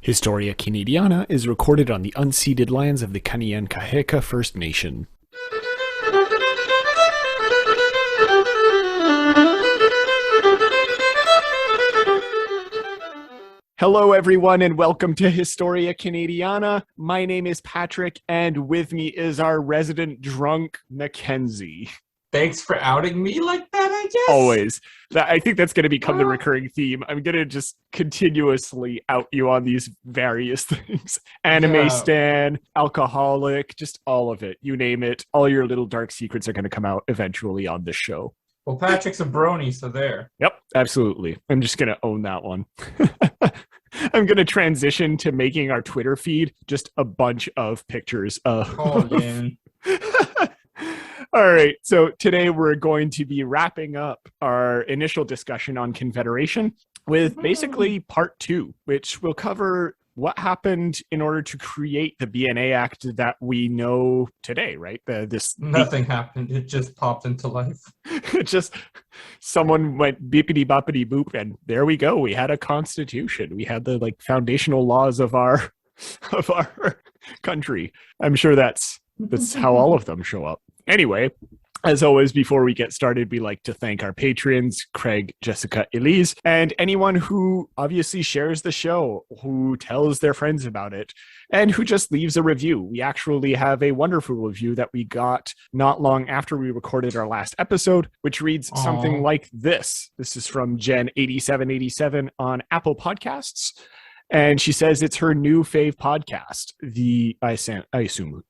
Historia Canadiana is recorded on the unceded lands of the Kanien'kehá:ka First Nation. Hello, everyone, and welcome to Historia Canadiana. My name is Patrick, and with me is our resident drunk, Mackenzie. Thanks for outing me like that, I guess. Always. I think that's going to become the recurring theme. I'm going to just continuously out you on these various things. Anime stan, alcoholic, just all of it. You name it. All your little dark secrets are going to come out eventually on this show. Well, Patrick's a brony, so there. Yep, absolutely. I'm just going to own that one. I'm going to transition to making our Twitter feed just a bunch of pictures of... Oh, man. All right, so today we're going to be wrapping up our initial discussion on Confederation with basically part 2, which will cover what happened in order to create the Bna Act that we know today, right? Nothing happened. It just popped into life. It just, someone went beepity boppity boop, and there we go. We had a constitution. We had the foundational laws of our country. I'm sure that's how all of them show up. Anyway, as always, before we get started, we like to thank our patrons, Craig, Jessica, Elise, and anyone who obviously shares the show, who tells their friends about it, and who just leaves a review. We actually have a wonderful review that we got not long after we recorded our last episode, which reads something like this. This is from Jen8787 on Apple Podcasts, and she says it's her new fave podcast. I assume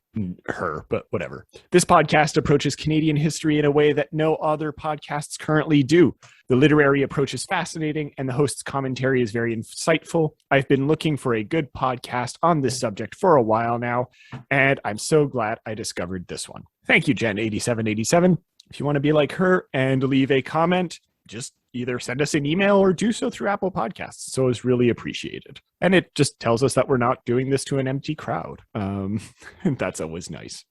her, but whatever. This podcast approaches Canadian history in a way that no other podcasts currently do. The literary approach is fascinating, and the host's commentary is very insightful. I've been looking for a good podcast on this subject for a while now, and I'm so glad I discovered this one. Thank you, Jen8787. If you want to be like her and leave a comment, just either send us an email or do so through Apple Podcasts. So it's really appreciated. And it just tells us that we're not doing this to an empty crowd. That's always nice.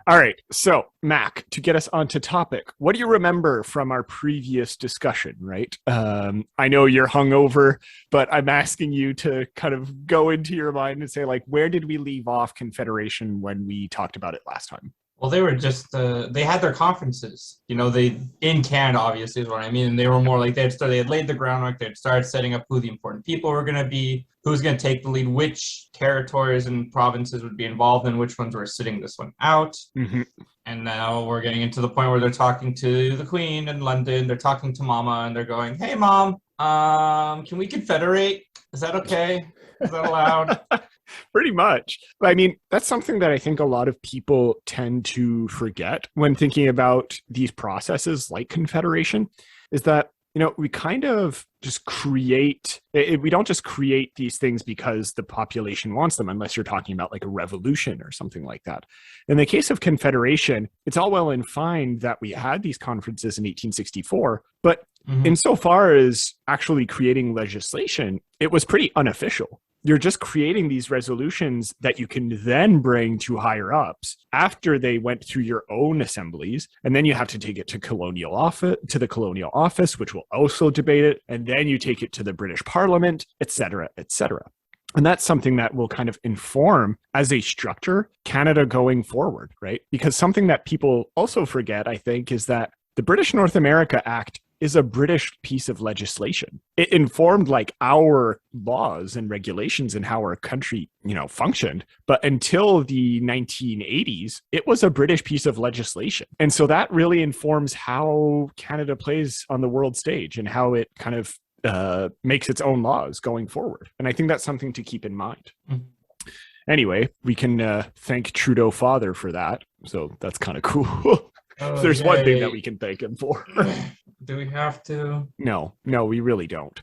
All right. So, Mac, to get us onto topic, what do you remember from our previous discussion, right? I know you're hungover, but I'm asking you to kind of go into your mind and say, where did we leave off Confederation when we talked about it last time? Well, they were just, they had their conferences, in Canada, obviously, is what I mean. And they were more like they had laid the groundwork. They'd started setting up who the important people were going to be, who's going to take the lead, which territories and provinces would be involved in, which ones were sitting this one out. Mm-hmm. And now we're getting into the point where they're talking to the Queen in London. They're talking to Mama, and they're going, hey, Mom, can we confederate? Is that okay? Is that allowed? Pretty much. I mean, that's something that I think a lot of people tend to forget when thinking about these processes like Confederation, is that, we kind of just we don't just create these things because the population wants them, unless you're talking about a revolution or something like that. In the case of Confederation, it's all well and fine that we had these conferences in 1864, but insofar as actually creating legislation, it was pretty unofficial. You're just creating these resolutions that you can then bring to higher ups after they went through your own assemblies. And then you have to take it to the colonial office, which will also debate it. And then you take it to the British Parliament, et cetera, et cetera. And that's something that will kind of inform, as a structure, Canada going forward, right? Because something that people also forget, I think, is that the British North America Act is a British piece of legislation. It informed our laws and regulations and how our country, functioned. But until the 1980s, it was a British piece of legislation. And so that really informs how Canada plays on the world stage and how it kind of makes its own laws going forward. And I think that's something to keep in mind. Mm-hmm. Anyway, we can thank Trudeau Father for that. So that's kind of cool. There's one thing that we can thank him for. Do we have to? No, we really don't.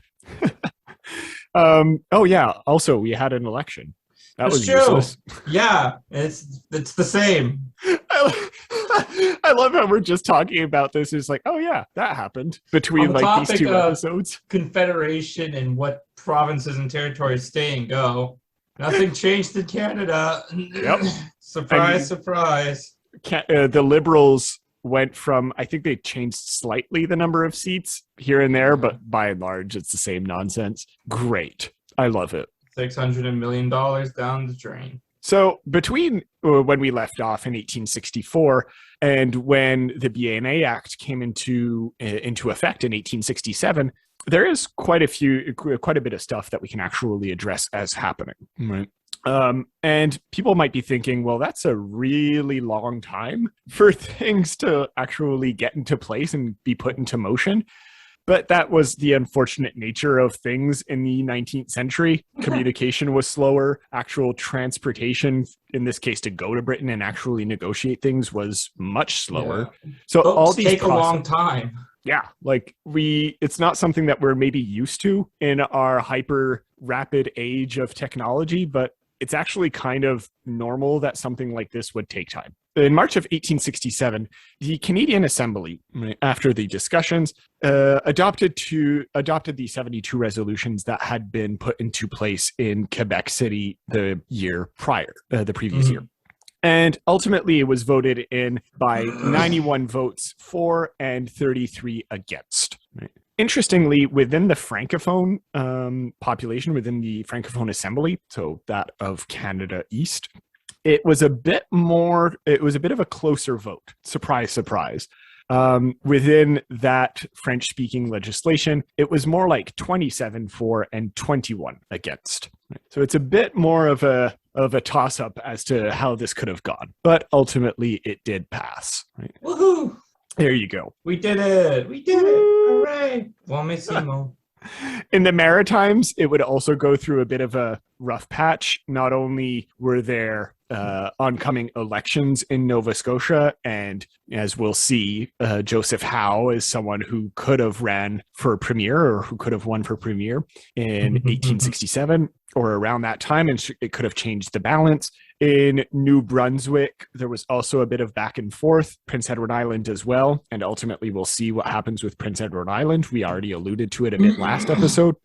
Oh yeah. Also, we had an election. That was true. Useless. Yeah, it's the same. I love how we're just talking about this. It's oh yeah, that happened between these two episodes. Confederation and what provinces and territories stay and go. Nothing changed in Canada. Yep. Surprise, surprise. The Liberals went from, I think they changed slightly the number of seats here and there, but by and large, it's the same nonsense. Great. I love it. $600 million down the drain. So between when we left off in 1864 and when the Bna Act came into effect in 1867, there is quite a bit of stuff that we can actually address as happening. Right? And people might be thinking, well, that's a really long time for things to actually get into place and be put into motion. But that was the unfortunate nature of things in the 19th century. Communication was slower. Actual transportation, in this case, to go to Britain and actually negotiate things was much slower. Yeah. So all these take a long time. Yeah, like it's not something that we're maybe used to in our hyper rapid age of technology, but it's actually kind of normal that something like this would take time. In March of 1867, the Canadian Assembly, after the discussions, adopted the 72 resolutions that had been put into place in Quebec City the year prior, the previous year. And ultimately, it was voted in by 91 votes for and 33 against. Right? Interestingly, within the Francophone population, within the Francophone Assembly, so that of Canada East, it was a bit of a closer vote. Surprise, surprise. Within that French-speaking legislation, it was more like 27 for and 21 against. So it's a bit more of a toss-up as to how this could have gone. But ultimately, it did pass. Right? Woohoo! There you go. We did it! We did it! Hooray! Well, in the Maritimes, it would also go through a bit of a rough patch. Not only were there oncoming elections in Nova Scotia, and as we'll see, Joseph Howe is someone who could have ran for premier or who could have won for premier in 1867 or around that time, and it could have changed the balance. In New Brunswick, there was also a bit of back and forth, Prince Edward Island as well, and ultimately we'll see what happens with Prince Edward Island. We already alluded to it a bit last episode.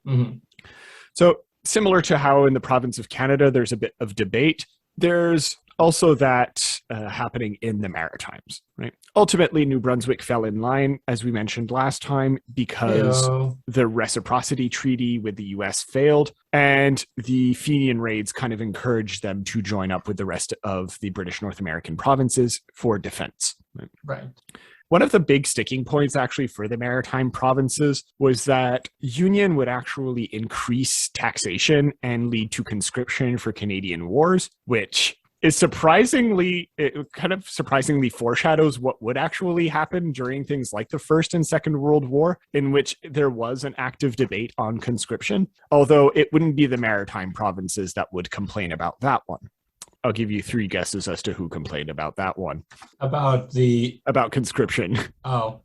So similar to how in the province of Canada, there's a bit of debate, there's also that happening in the Maritimes, right? Ultimately, New Brunswick fell in line, as we mentioned last time, because the reciprocity treaty with the US failed, and the Fenian raids kind of encouraged them to join up with the rest of the British North American provinces for defense. Right. One of the big sticking points actually for the maritime provinces was that union would actually increase taxation and lead to conscription for Canadian wars, which is kind of surprisingly foreshadows what would actually happen during things like the First and Second World War, in which there was an active debate on conscription, although it wouldn't be the maritime provinces that would complain about that one. I'll give you 3 guesses as to who complained about that one. About conscription. Oh,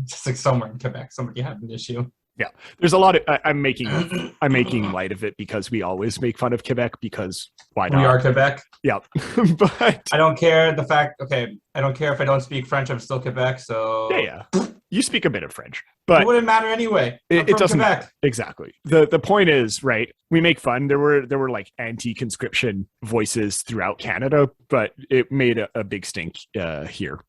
just like somewhere in Quebec, somebody had an issue. Yeah, there's a lot of. I'm making light of it because we always make fun of Quebec because why not? We are Quebec. Yeah, but I don't care the fact. Okay, I don't care if I don't speak French. I'm still Quebec. So yeah. You speak a bit of French, but it wouldn't matter anyway. It doesn't matter. Exactly. The point is, right, we make fun. There were like anti-conscription voices throughout Canada, but it made a big stink here.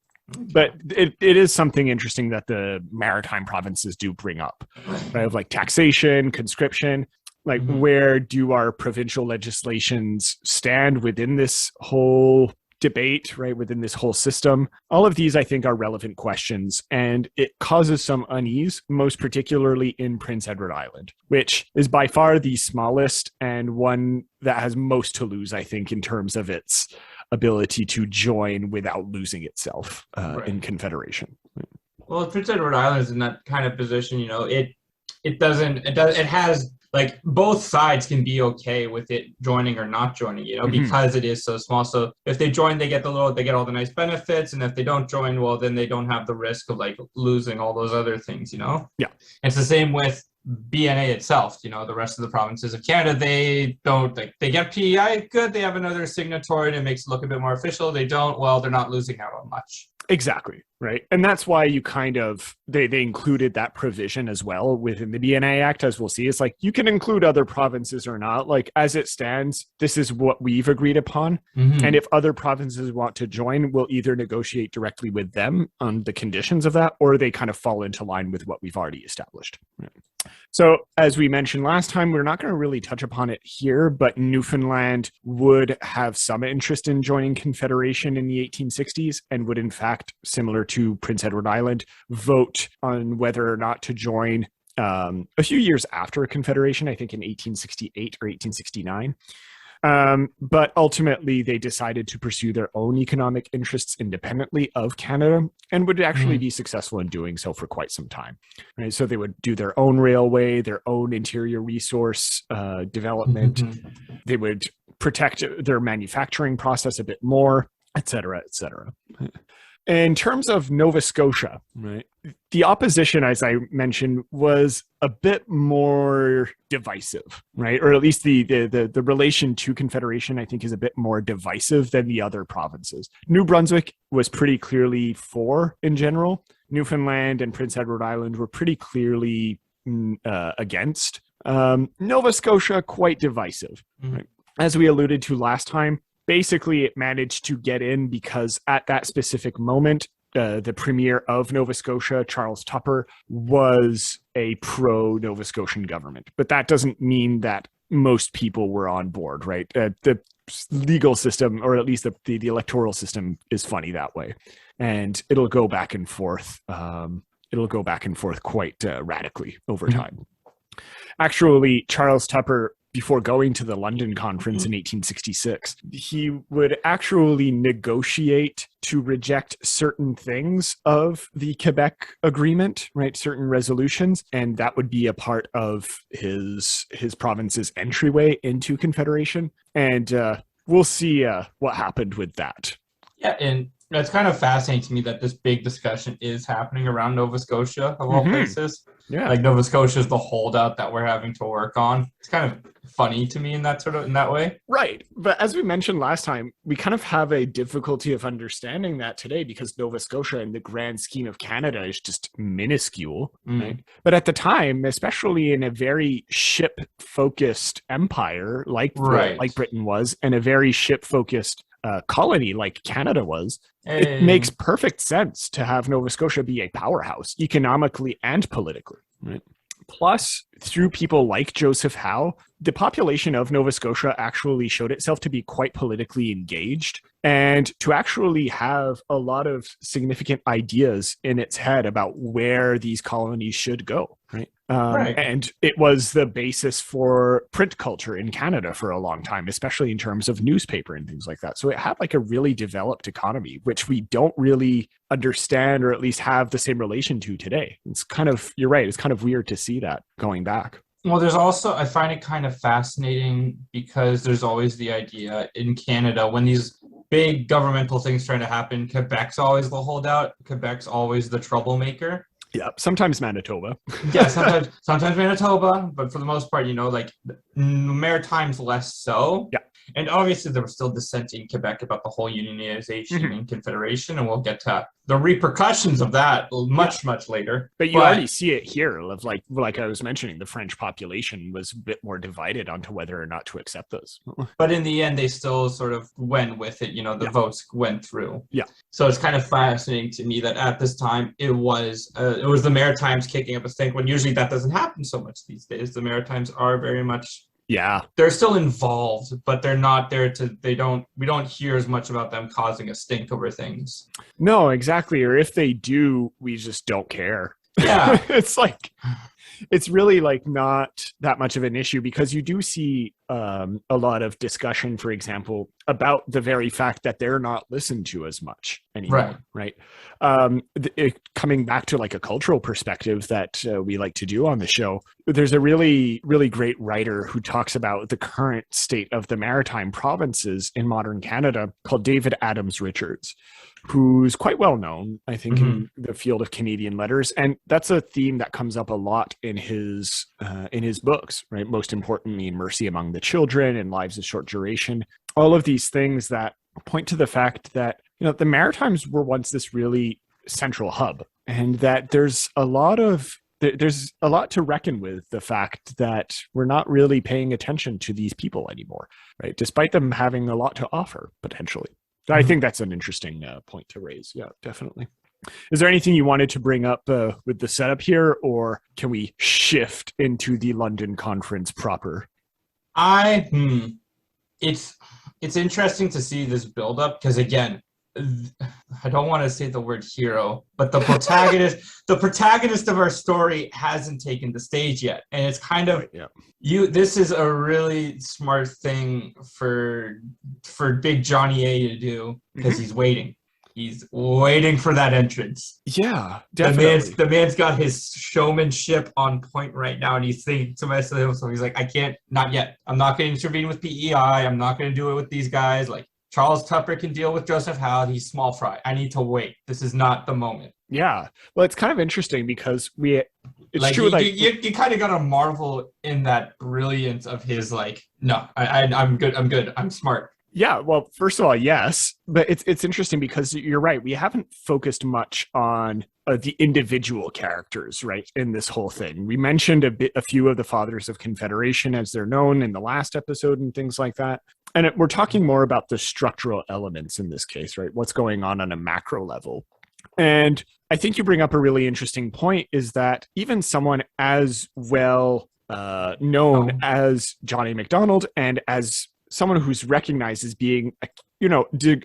But it is something interesting that the maritime provinces do bring up, right? Of like taxation, conscription, like where do our provincial legislations stand within this whole debate, right? Within this whole system. All of these, I think, are relevant questions, and it causes some unease, most particularly in Prince Edward Island, which is by far the smallest and one that has most to lose, I think, in terms of its ability to join without losing itself in Confederation. Well, Prince Edward Island is in that kind of position, it has like both sides can be okay with it joining or not joining, because it is so small. So if they join, they get all the nice benefits, and if they don't join, well, then they don't have the risk of like losing all those other things, Yeah. It's the same with Bna itself, the rest of the provinces of Canada, they don't, like, they get PEI, good, they have another signatory and it makes it look a bit more official. They don't, well, they're not losing out on much. Exactly, right? And that's why you kind of, they included that provision as well within the Bna Act, as we'll see. It's like, you can include other provinces or not. Like, as it stands, this is what we've agreed upon. And if other provinces want to join, we'll either negotiate directly with them on the conditions of that, or they kind of fall into line with what we've already established. Right. So, as we mentioned last time, we're not going to really touch upon it here, but Newfoundland would have some interest in joining Confederation in the 1860s and would, in fact, similar to Prince Edward Island, vote on whether or not to join a few years after a Confederation, I think in 1868 or 1869. But ultimately, they decided to pursue their own economic interests independently of Canada and would actually be successful in doing so for quite some time. Right? So they would do their own railway, their own interior resource development. They would protect their manufacturing process a bit more, et cetera, et cetera. In terms of Nova Scotia, right, the opposition, as I mentioned, was a bit more divisive, right? Or at least the relation to Confederation, I think, is a bit more divisive than the other provinces. New Brunswick was pretty clearly for in general. Newfoundland and Prince Edward Island were pretty clearly against. Nova Scotia, quite divisive. Right? As we alluded to last time, basically, it managed to get in because at that specific moment, the premier of Nova Scotia, Charles Tupper, was a pro-Nova Scotian government. But that doesn't mean that most people were on board, right? The legal system, or at least the electoral system, is funny that way. And it'll go back and forth. Quite radically over time. Actually, Charles Tupper, before going to the London Conference in 1866, he would actually negotiate to reject certain things of the Quebec agreement, right? Certain resolutions, and that would be a part of his province's entryway into Confederation. And we'll see what happened with that. Yeah, and it's kind of fascinating to me that this big discussion is happening around Nova Scotia, of all places. Yeah, like Nova Scotia is the holdout that we're having to work on. It's kind of funny to me in that way. Right. But as we mentioned last time, we kind of have a difficulty of understanding that today because Nova Scotia in the grand scheme of Canada is just minuscule. Right? But at the time, especially in a very ship-focused empire like Britain was, and a very ship-focused colony like Canada was, it makes perfect sense to have Nova Scotia be a powerhouse economically and politically. Right? Plus, through people like Joseph Howe, the population of Nova Scotia actually showed itself to be quite politically engaged and to actually have a lot of significant ideas in its head about where these colonies should go. Right. And it was the basis for print culture in Canada for a long time, especially in terms of newspaper and things like that. So it had like a really developed economy, which we don't really understand or at least have the same relation to today. It's kind of, you're right, it's kind of weird to see that going back. Well, there's also, I find it kind of fascinating because there's always the idea in Canada when these big governmental things trying to happen, Quebec's always the holdout. Quebec's always the troublemaker. Yeah, sometimes Manitoba. Yeah, sometimes Manitoba, but for the most part, like Maritime's less so. Yeah. And obviously there was still dissent in Quebec about the whole unionization and confederation, and we'll get to the repercussions of that much later. But you already see it here, of like I was mentioning, the French population was a bit more divided onto whether or not to accept those. But in the end, they still sort of went with it. The votes went through. Yeah. So it's kind of fascinating to me that at this time it was the Maritimes kicking up a stink when usually that doesn't happen so much these days. The Maritimes are very much. Yeah. They're still involved, but they're not there we don't hear as much about them causing a stink over things. No, exactly. Or if they do, we just don't care. Yeah. It's really like not that much of an issue because you do see a lot of discussion, for example, about the very fact that they're not listened to as much anymore. Right. Coming back to like a cultural perspective that we like to do on the show, there's a really, really great writer who talks about the current state of the maritime provinces in modern Canada called David Adams Richards, who's quite well known, I think, in the field of Canadian letters. And that's a theme that comes up a lot in his books, right? Most importantly, Mercy Among the Children and Lives of Short Duration. All of these things that point to the fact that, the Maritimes were once this really central hub, and that there's a lot to reckon with the fact that we're not really paying attention to these people anymore, right? Despite them having a lot to offer, potentially. I think that's an interesting point to raise. Yeah, definitely. Is there anything you wanted to bring up with the setup here, or can we shift into the London Conference proper? It's interesting to see this build up because again, I don't want to say the word hero, but the protagonist of our story hasn't taken the stage yet, and it's kind of This is a really smart thing for Big Johnny A to do because he's waiting. He's waiting for that entrance. Yeah, definitely. The man's got his showmanship on point right now, and he's thinking to himself, he's like, I can't, not yet. I'm not going to intervene with PEI. I'm not going to do it with these guys. Like, Charles Tupper can deal with Joseph Howe. He's small fry. I need to wait. This is not the moment. Yeah. Well, it's kind of interesting because it's like, true. You kind of got to marvel in that brilliance of his, like, no, I'm good. I'm smart. Yeah, well, first of all, yes, but it's interesting because you're right. We haven't focused much on the individual characters, right, in this whole thing. We mentioned a few of the Fathers of Confederation as they're known in the last episode and things like that. And we're talking more about the structural elements in this case, right? What's going on a macro level. And I think you bring up a really interesting point is that even someone as well known as John A. Macdonald and as someone who's recognized as being,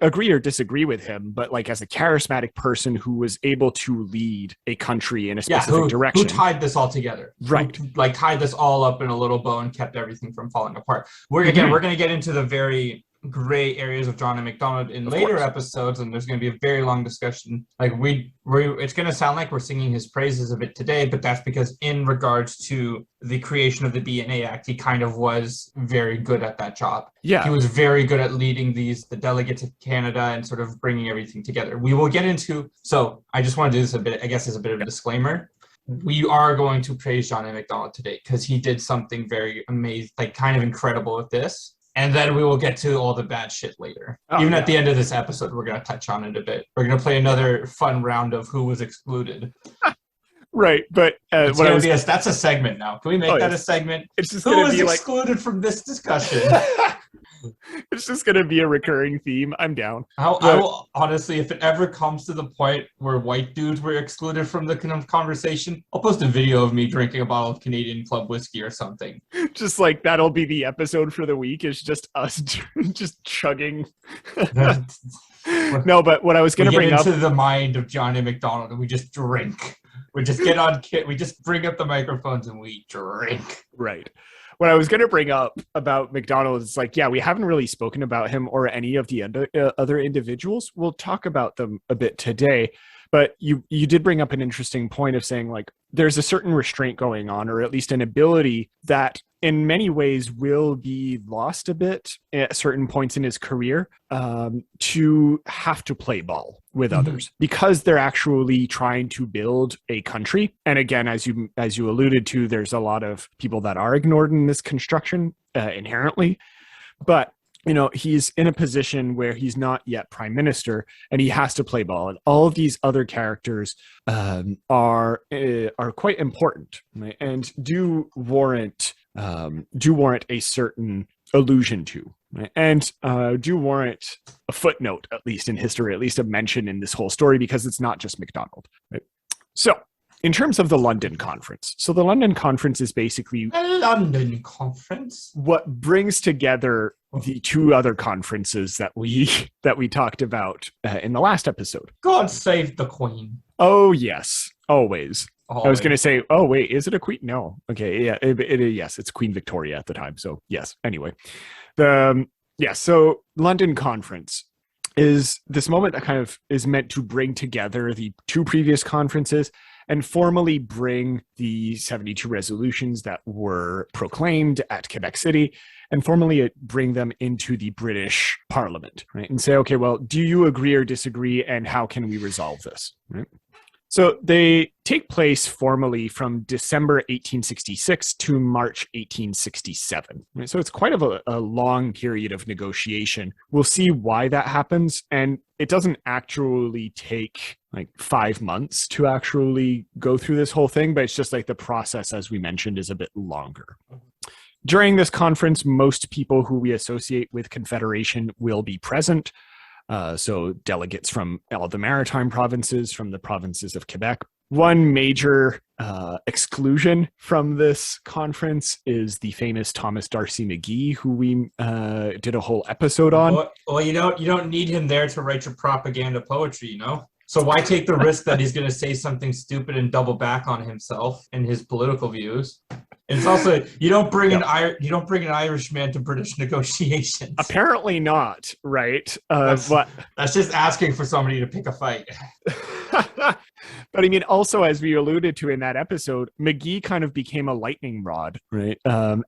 agree or disagree with him, but like as a charismatic person who was able to lead a country in a specific direction. Who tied this all together. Right. Who, like, tied this all up in a little bow and kept everything from falling apart. We're going to get into the very gray areas of John and MacDonald in later episodes, and there's going to be a very long discussion. Like it's going to sound like we're singing his praises a bit today, but that's because in regards to the creation of the Bna Act, he kind of was very good at that job. Yeah, he was very good at leading the delegates of Canada and sort of bringing everything together. We will get into. So I just want to do this a bit, I guess, as a bit of a disclaimer. We are going to praise John A. Macdonald today because he did something very amazing, like kind of incredible with this. And then we will get to all the bad shit later. At the end of this episode, we're going to touch on it a bit. We're going to play another fun round of who was excluded. Right, but that's a segment now. Can we make that a segment? It's just who was excluded from this discussion? It's just going to be a recurring theme. I'm down. I will, honestly, if it ever comes to the point where white dudes were excluded from the conversation, I'll post a video of me drinking a bottle of Canadian Club whiskey or something. Just like that'll be the episode for the week is just us just chugging. No, but what I was going to bring up... We get into the mind of John A. Macdonald and we just drink. We just get on kit. We just bring up the microphones and we drink. Right. What I was going to bring up about Macdonald is like, yeah, we haven't really spoken about him or any of the other individuals. We'll talk about them a bit today. But you did bring up an interesting point of saying like there's a certain restraint going on, or at least an ability that in many ways will be lost a bit at certain points in his career to have to play ball with others because they're actually trying to build a country. And again, as you alluded to, there's a lot of people that are ignored in this construction inherently. But he's in a position where he's not yet prime minister and he has to play ball. And all of these other characters are quite important, right? And do warrant a certain allusion to, right? And do warrant a footnote, at least in history, at least a mention in this whole story, because it's not just Macdonald, right? So in terms of the London Conference. So the London Conference is basically a London Conference. What brings together the two other conferences that we talked about in the last episode. God save the Queen. Oh yes, always. I was going to say, oh wait, is it a queen? No. Okay, yeah, yes, it's Queen Victoria at the time. So yes. Anyway, so London Conference is this moment that kind of is meant to bring together the two previous conferences and formally bring the 72 resolutions that were proclaimed at Quebec City and formally bring them into the British Parliament, right? And say, okay, well, do you agree or disagree, and how can we resolve this, right? So they take place formally from December 1866 to March 1867. Right? So it's quite of a long period of negotiation. We'll see why that happens. And it doesn't actually take like 5 months to actually go through this whole thing, but it's just like the process, as we mentioned, is a bit longer. During this conference, most people who we associate with Confederation will be present. So delegates from all the maritime provinces, from the provinces of Quebec. One major exclusion from this conference is the famous Thomas D'Arcy McGee, who we did a whole episode on. Well, you don't need him there to write your propaganda poetry, you know? So why take the risk that he's going to say something stupid and double back on himself and his political views? And it's also you don't bring an Irishman to British negotiations. Apparently not, right? That's just asking for somebody to pick a fight. But I mean, also, as we alluded to in that episode, McGee kind of became a lightning rod, right?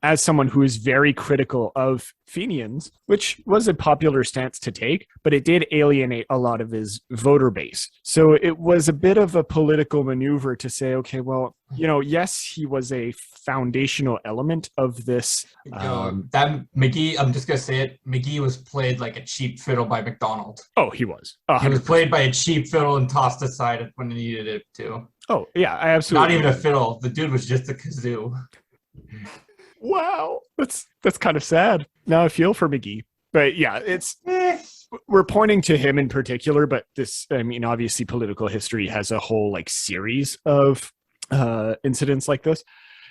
As someone who is very critical of Fenians, which was a popular stance to take, but it did alienate a lot of his voter base. So it was a bit of a political maneuver to say, okay, well, yes, he was a foundational element of this. That McGee, I'm just going to say it, McGee was played like a cheap fiddle by MacDonald. Oh, he was. 100%. He was played by a cheap fiddle and tossed aside when he needed it to. Oh, yeah, I absolutely. Not even a fiddle. The dude was just a kazoo. Wow. That's kind of sad. Now I feel for McGee. But yeah, we're pointing to him in particular, but this, I mean, obviously political history has a whole series of incidents like this,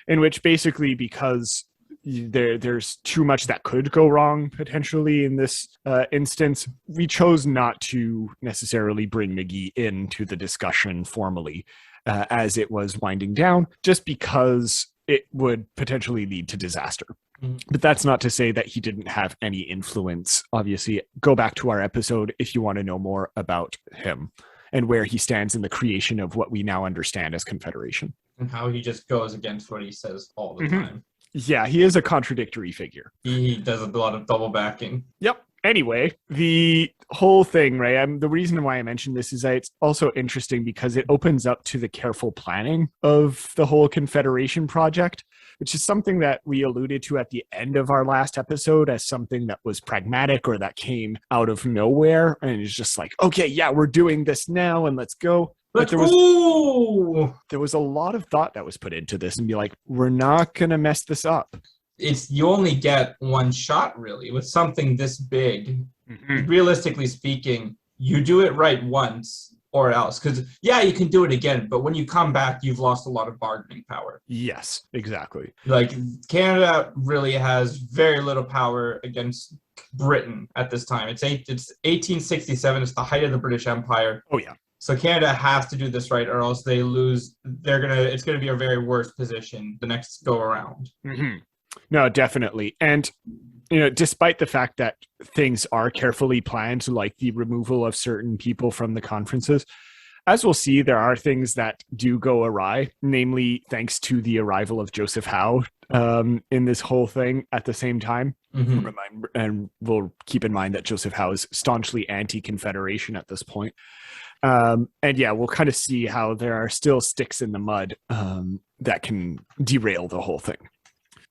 in which basically because there's too much that could go wrong potentially in this instance, we chose not to necessarily bring McGee into the discussion formally as it was winding down, just because it would potentially lead to disaster. But that's not to say that he didn't have any influence. Obviously, go back to our episode if you want to know more about him and where he stands in the creation of what we now understand as Confederation. And how he just goes against what he says all the time. Yeah, he is a contradictory figure. He does a lot of double backing. Yep. Anyway, the whole thing, right? The reason why I mentioned this is that it's also interesting because it opens up to the careful planning of the whole Confederation project, which is something that we alluded to at the end of our last episode as something that was pragmatic or that came out of nowhere. And it's just like, okay, yeah, we're doing this now and let's go. But there was a lot of thought that was put into this and be like, we're not going to mess this up. You only get one shot really with something this big. Realistically speaking, you do it right once or else, because you can do it again, but when you come back, you've lost a lot of bargaining power. Yes, exactly. Canada really has very little power against Britain at this time. It's 1867. It's the height of the British Empire. Oh yeah. So Canada has to do this right, or else they lose. It's gonna be a very worse position the next go around. No, definitely. And, despite the fact that things are carefully planned, like the removal of certain people from the conferences, as we'll see, there are things that do go awry, namely thanks to the arrival of Joseph Howe in this whole thing at the same time. And we'll keep in mind that Joseph Howe is staunchly anti-Confederation at this point. And we'll kind of see how there are still sticks in the mud that can derail the whole thing.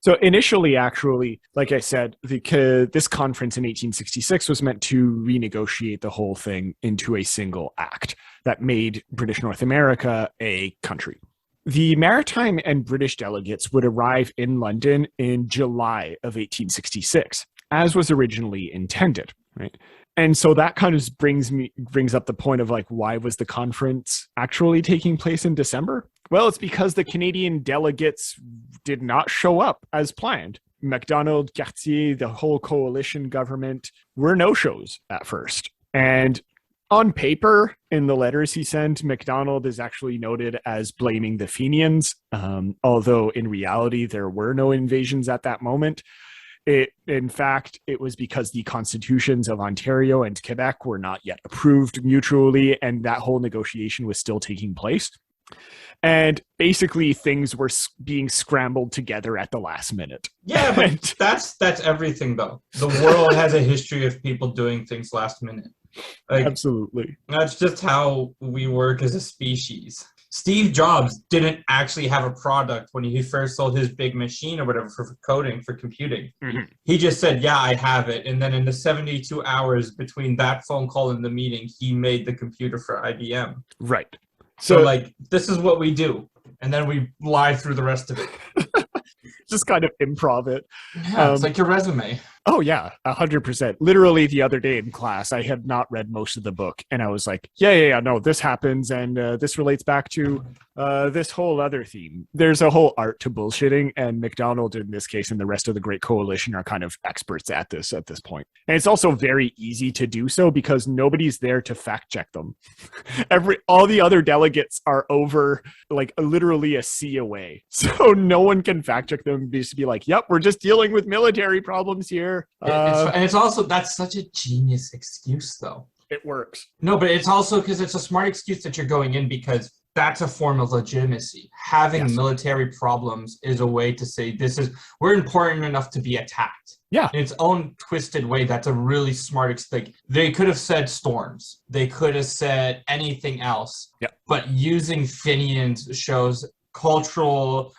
So initially, actually, like I said, this conference in 1866 was meant to renegotiate the whole thing into a single act that made British North America a country. The maritime and British delegates would arrive in London in July of 1866, as was originally intended, right? And so that kind of brings up the point of why was the conference actually taking place in December? Well, it's because the Canadian delegates did not show up as planned. MacDonald, Cartier, the whole coalition government were no-shows at first. And on paper, in the letters he sent, MacDonald is actually noted as blaming the Fenians, although in reality, there were no invasions at that moment. In fact, it was because the constitutions of Ontario and Quebec were not yet approved mutually, and that whole negotiation was still taking place. And basically, things were being scrambled together at the last minute. Yeah, but that's everything, though. The world has a history of people doing things last minute. Absolutely. That's just how we work as a species. Steve Jobs didn't actually have a product when he first sold his big machine or whatever for coding, for computing. He just said, yeah, I have it. And then in the 72 hours between that phone call and the meeting, he made the computer for IBM. Right. So this is what we do. And then we lie through the rest of it. Just kind of improv it. Yeah, it's like your resume. Oh yeah, 100%. Literally the other day in class, I had not read most of the book, and I was like, yeah, no, this happens, and this relates back to this whole other theme. There's a whole art to bullshitting, and MacDonald in this case and the rest of the Great Coalition are kind of experts at this point. And it's also very easy to do so because nobody's there to fact check them. All the other delegates are over like literally a sea away, so no one can fact check them. Just be like, yep, we're just dealing with military problems here. And it's also, that's such a genius excuse though. It works. No, but it's also because it's a smart excuse that you're going in because that's a form of legitimacy. Having military problems is a way to say we're important enough to be attacked. Yeah. In its own twisted way, that's a really smart like they could have said storms. They could have said anything else. Yeah. But using Fenians shows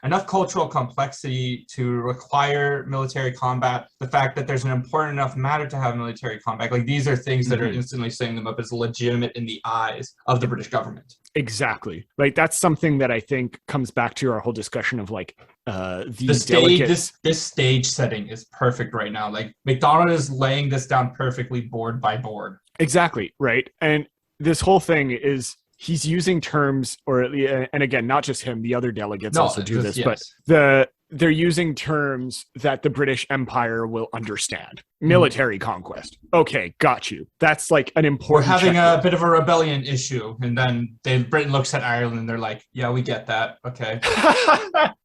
enough cultural complexity to require military combat, the fact that there's an important enough matter to have military combat. Like these are things that are instantly setting them up as legitimate in the eyes of the British government. Exactly. Like that's something that I think comes back to our whole discussion of like the stage. This stage setting is perfect right now. Like MacDonald is laying this down perfectly, board by board. Exactly. Right. And this whole thing is he's using terms, and again, not just him, the other delegates also do this, but they're using terms that the British Empire will understand. Military conquest. Okay, got you. That's like an important. We're having a bit of a rebellion issue, and then Britain looks at Ireland and they're like, "Yeah, we get that. Okay."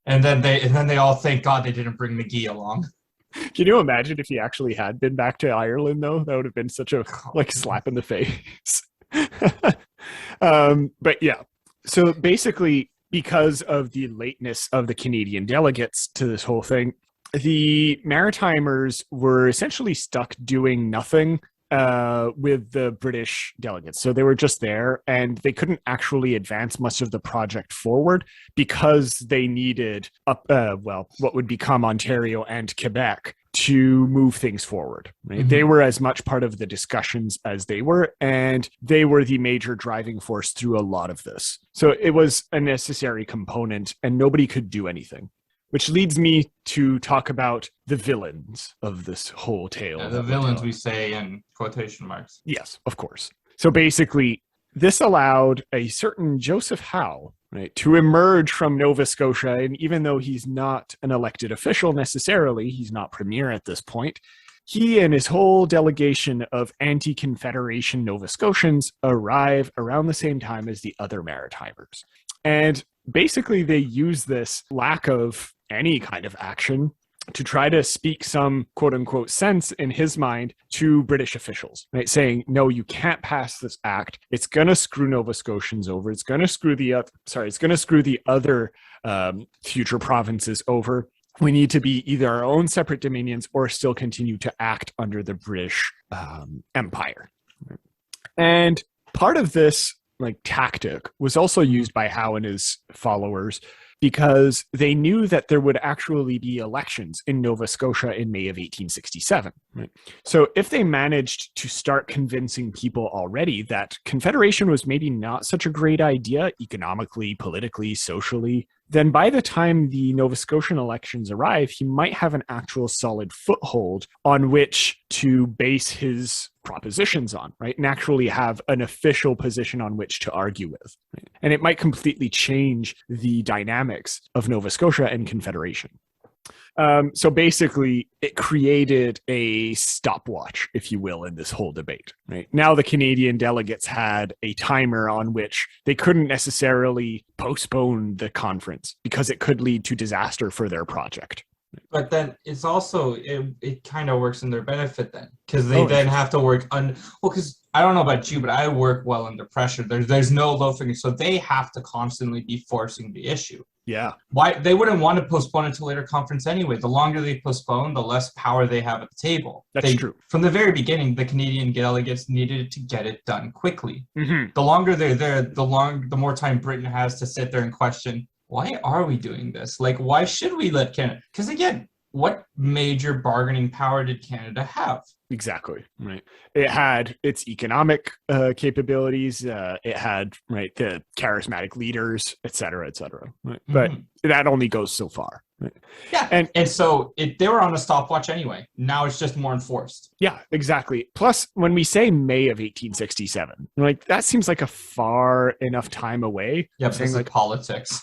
and then they all thank God they didn't bring McGee along. Can you imagine if he actually had been back to Ireland though? That would have been such a slap in the face. But yeah, so basically because of the lateness of the Canadian delegates to this whole thing, the Maritimers were essentially stuck doing nothing with the British delegates. So they were just there and they couldn't actually advance much of the project forward because they needed what would become Ontario and Quebec to move things forward. Right? They were as much part of the discussions as they were, and they were the major driving force through a lot of this. So it was a necessary component and nobody could do anything. Which leads me to talk about the villains of this whole tale. Yeah, the villains we say in quotation marks. Yes, of course. So basically, this allowed a certain Joseph Howe, right, to emerge from Nova Scotia. And even though he's not an elected official necessarily, he's not premier at this point, he and his whole delegation of anti-Confederation Nova Scotians arrive around the same time as the other Maritimers. And basically, they use this lack of any kind of action to try to speak some quote unquote sense in his mind to British officials, right? Saying, no, you can't pass this act. It's going to screw Nova Scotians over. It's going to screw the other future provinces over. We need to be either our own separate dominions or still continue to act under the British Empire. And part of this tactic was also used by Howe and his followers because they knew that there would actually be elections in Nova Scotia in May of 1867. Right? So if they managed to start convincing people already that Confederation was maybe not such a great idea economically, politically, socially, then by the time the Nova Scotian elections arrive, he might have an actual solid foothold on which to base his propositions on, right? And actually have an official position on which to argue with. Right? And it might completely change the dynamics of Nova Scotia and Confederation. So basically, it created a stopwatch, if you will, in this whole debate. Right now, the Canadian delegates had a timer on which they couldn't necessarily postpone the conference because it could lead to disaster for their project. But then it's also, it kind of works in their benefit then, because they then have to work because I don't know about you, but I work well under pressure. There's no low figure, so they have to constantly be forcing the issue. Yeah. Why they wouldn't want to postpone it to later conference anyway. The longer they postpone, the less power they have at the table. That's true. From the very beginning, the Canadian delegates needed to get it done quickly. Mm-hmm. The longer they're there, the more time Britain has to sit there and question, why are we doing this? Like, why should we let Canada? Because again, what major bargaining power did Canada have? Exactly, right. It had its economic capabilities. It had, right, the charismatic leaders, et cetera, right? But that only goes so far. Right? Yeah, and so they were on a stopwatch anyway. Now it's just more enforced. Yeah, exactly. Plus, when we say May of 1867, like that seems like a far enough time away. Yeah, but it's like politics.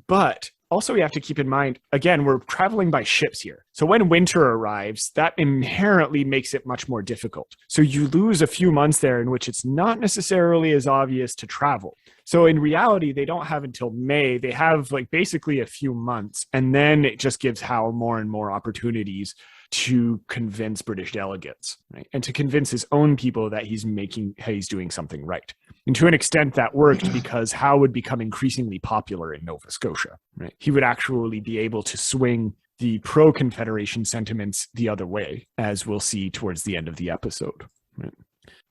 But also we have to keep in mind, again, we're traveling by ships here. So when winter arrives, that inherently makes it much more difficult. So you lose a few months there in which it's not necessarily as obvious to travel. So in reality, they don't have until May. They have like basically a few months. And then it just gives Howe more and more opportunities to convince British delegates, right? And to convince his own people that he's doing something right. And to an extent that worked because Howe would become increasingly popular in Nova Scotia, right? He would actually be able to swing the pro-Confederation sentiments the other way, as we'll see towards the end of the episode, right?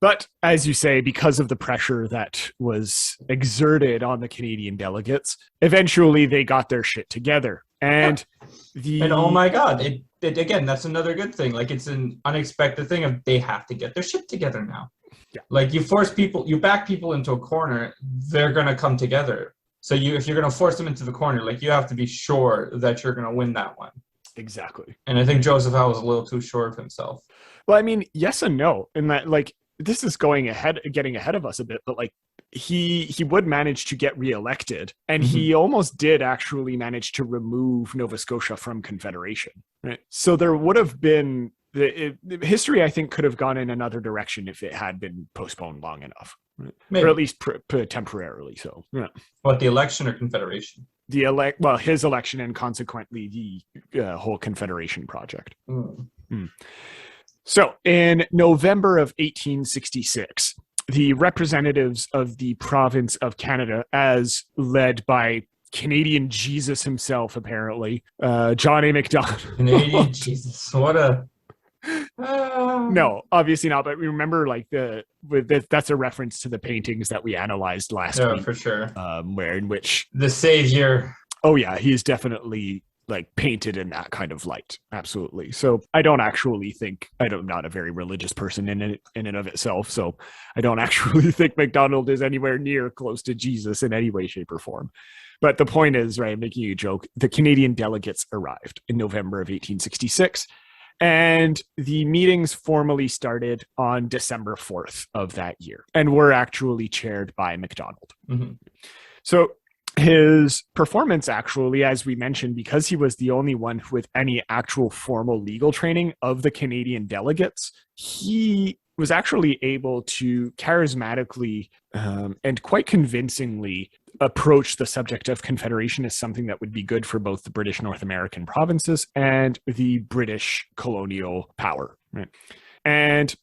But as you say, because of the pressure that was exerted on the Canadian delegates, eventually they got their shit together. And oh my God, it again, that's another good thing. Like, it's an unexpected thing of they have to get their shit together now. Yeah. Like, you back people into a corner, they're going to come together. So if you're going to force them into the corner, like, you have to be sure that you're going to win that one. Exactly. And I think Joseph Howe was a little too sure of himself. Well, I mean, yes and no. In that, like, this is getting ahead of us a bit, but like he would manage to get reelected, and he almost did actually manage to remove Nova Scotia from Confederation. Right. So there would have been history, I think, could have gone in another direction if it had been postponed long enough, right? Or at least temporarily. So, yeah. What, the election or Confederation? His election and consequently the whole Confederation project. So in November of 1866, the representatives of the province of Canada, as led by Canadian Jesus himself, apparently, John A. Macdonald. Canadian Jesus, what a... No, obviously not. But remember, like that's a reference to the paintings that we analyzed last week. Yeah, for sure. In which the Savior. Oh yeah, he's definitely like painted in that kind of light. Absolutely. So I don't actually think I'm not a very religious person in and of itself. So I don't actually think Macdonald is anywhere near close to Jesus in any way, shape, or form. But the point is, right, I'm making a joke. The Canadian delegates arrived in November of 1866. And the meetings formally started on December 4th of that year and were actually chaired by Macdonald. So his performance, actually, as we mentioned, because he was the only one with any actual formal legal training of the Canadian delegates, he was actually able to charismatically and quite convincingly approach the subject of Confederation as something that would be good for both the British North American provinces and the British colonial power. Right? And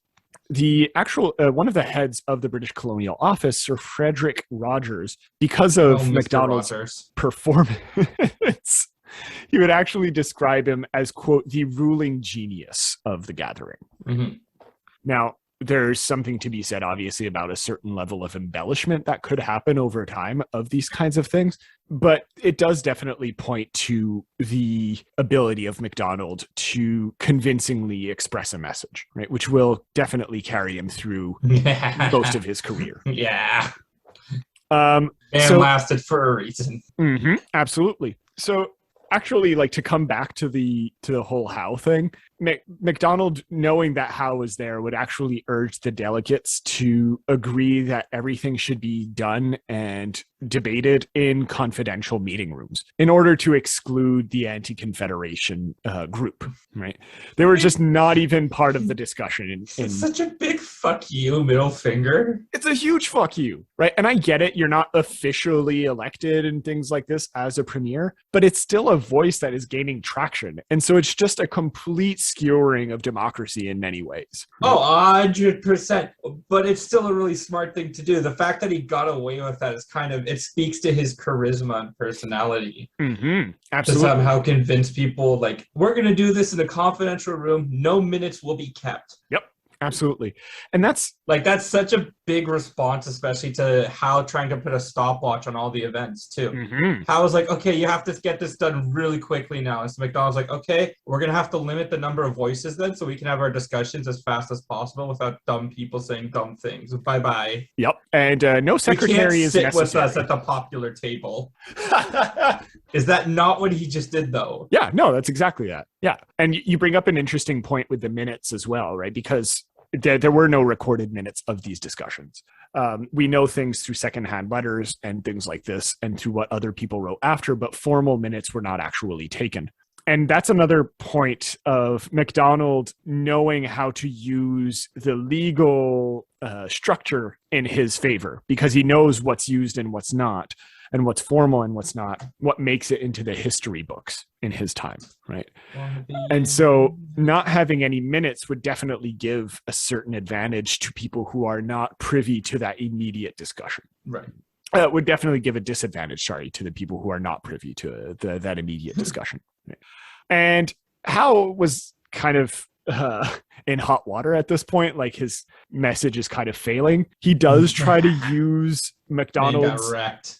the actual one of the heads of the British Colonial Office, Sir Frederick Rogers, because of Macdonald's performance, he would actually describe him as, quote, the ruling genius of the gathering. Now, there's something to be said, obviously, about a certain level of embellishment that could happen over time of these kinds of things. But it does definitely point to the ability of Macdonald to convincingly express a message, right? Which will definitely carry him through most of his career. Yeah. And lasted for a reason. Absolutely. So actually, like, to come back to the whole Howe thing, Macdonald, knowing that Howe was there, would actually urge the delegates to agree that everything should be done and debated in confidential meeting rooms in order to exclude the anti-Confederation group, right? They were just not even part of the discussion. It's such a big fuck you, middle finger. It's a huge fuck you, right? And I get it. You're not officially elected and things like this as a premier, but it's still a voice that is gaining traction. And so it's just a complete skewering of democracy in many ways. Right? 100%. But it's still a really smart thing to do. The fact that he got away with that is kind of, it speaks to his charisma and personality. Absolutely. To somehow convince people, like, we're going to do this in a confidential room. No minutes will be kept. Yep. Absolutely. And that's Like, that's such a big response, especially to how trying to put a stopwatch on all the events, too. mhm. How is like, okay, you have to get this done really quickly now. And so McDonald's like, okay, we're going to have to limit the number of voices then so we can have our discussions as fast as possible without dumb people saying dumb things. Bye-bye. Yep. And no secretary is sit necessary. with us at the popular table. Is that not what he just did, though? Yeah, no, that's exactly that. Yeah. And you bring up an interesting point with the minutes as well, right? Because there were no recorded minutes of these discussions. We know things through secondhand letters and things like this and through what other people wrote after, but formal minutes were not actually taken. And that's another point of MacDonald knowing how to use the legal structure in his favor, because he knows what's used and what's not, and what's formal and what's not, what makes it into the history books in his time, right? And so not having any minutes would definitely give a certain advantage to people who are not privy to that immediate discussion. Right. Would definitely give a disadvantage, to the people who are not privy to that immediate discussion. Right? And Howe was kind of in hot water at this point. Like, his message is kind of failing. He does try to use MacDonald's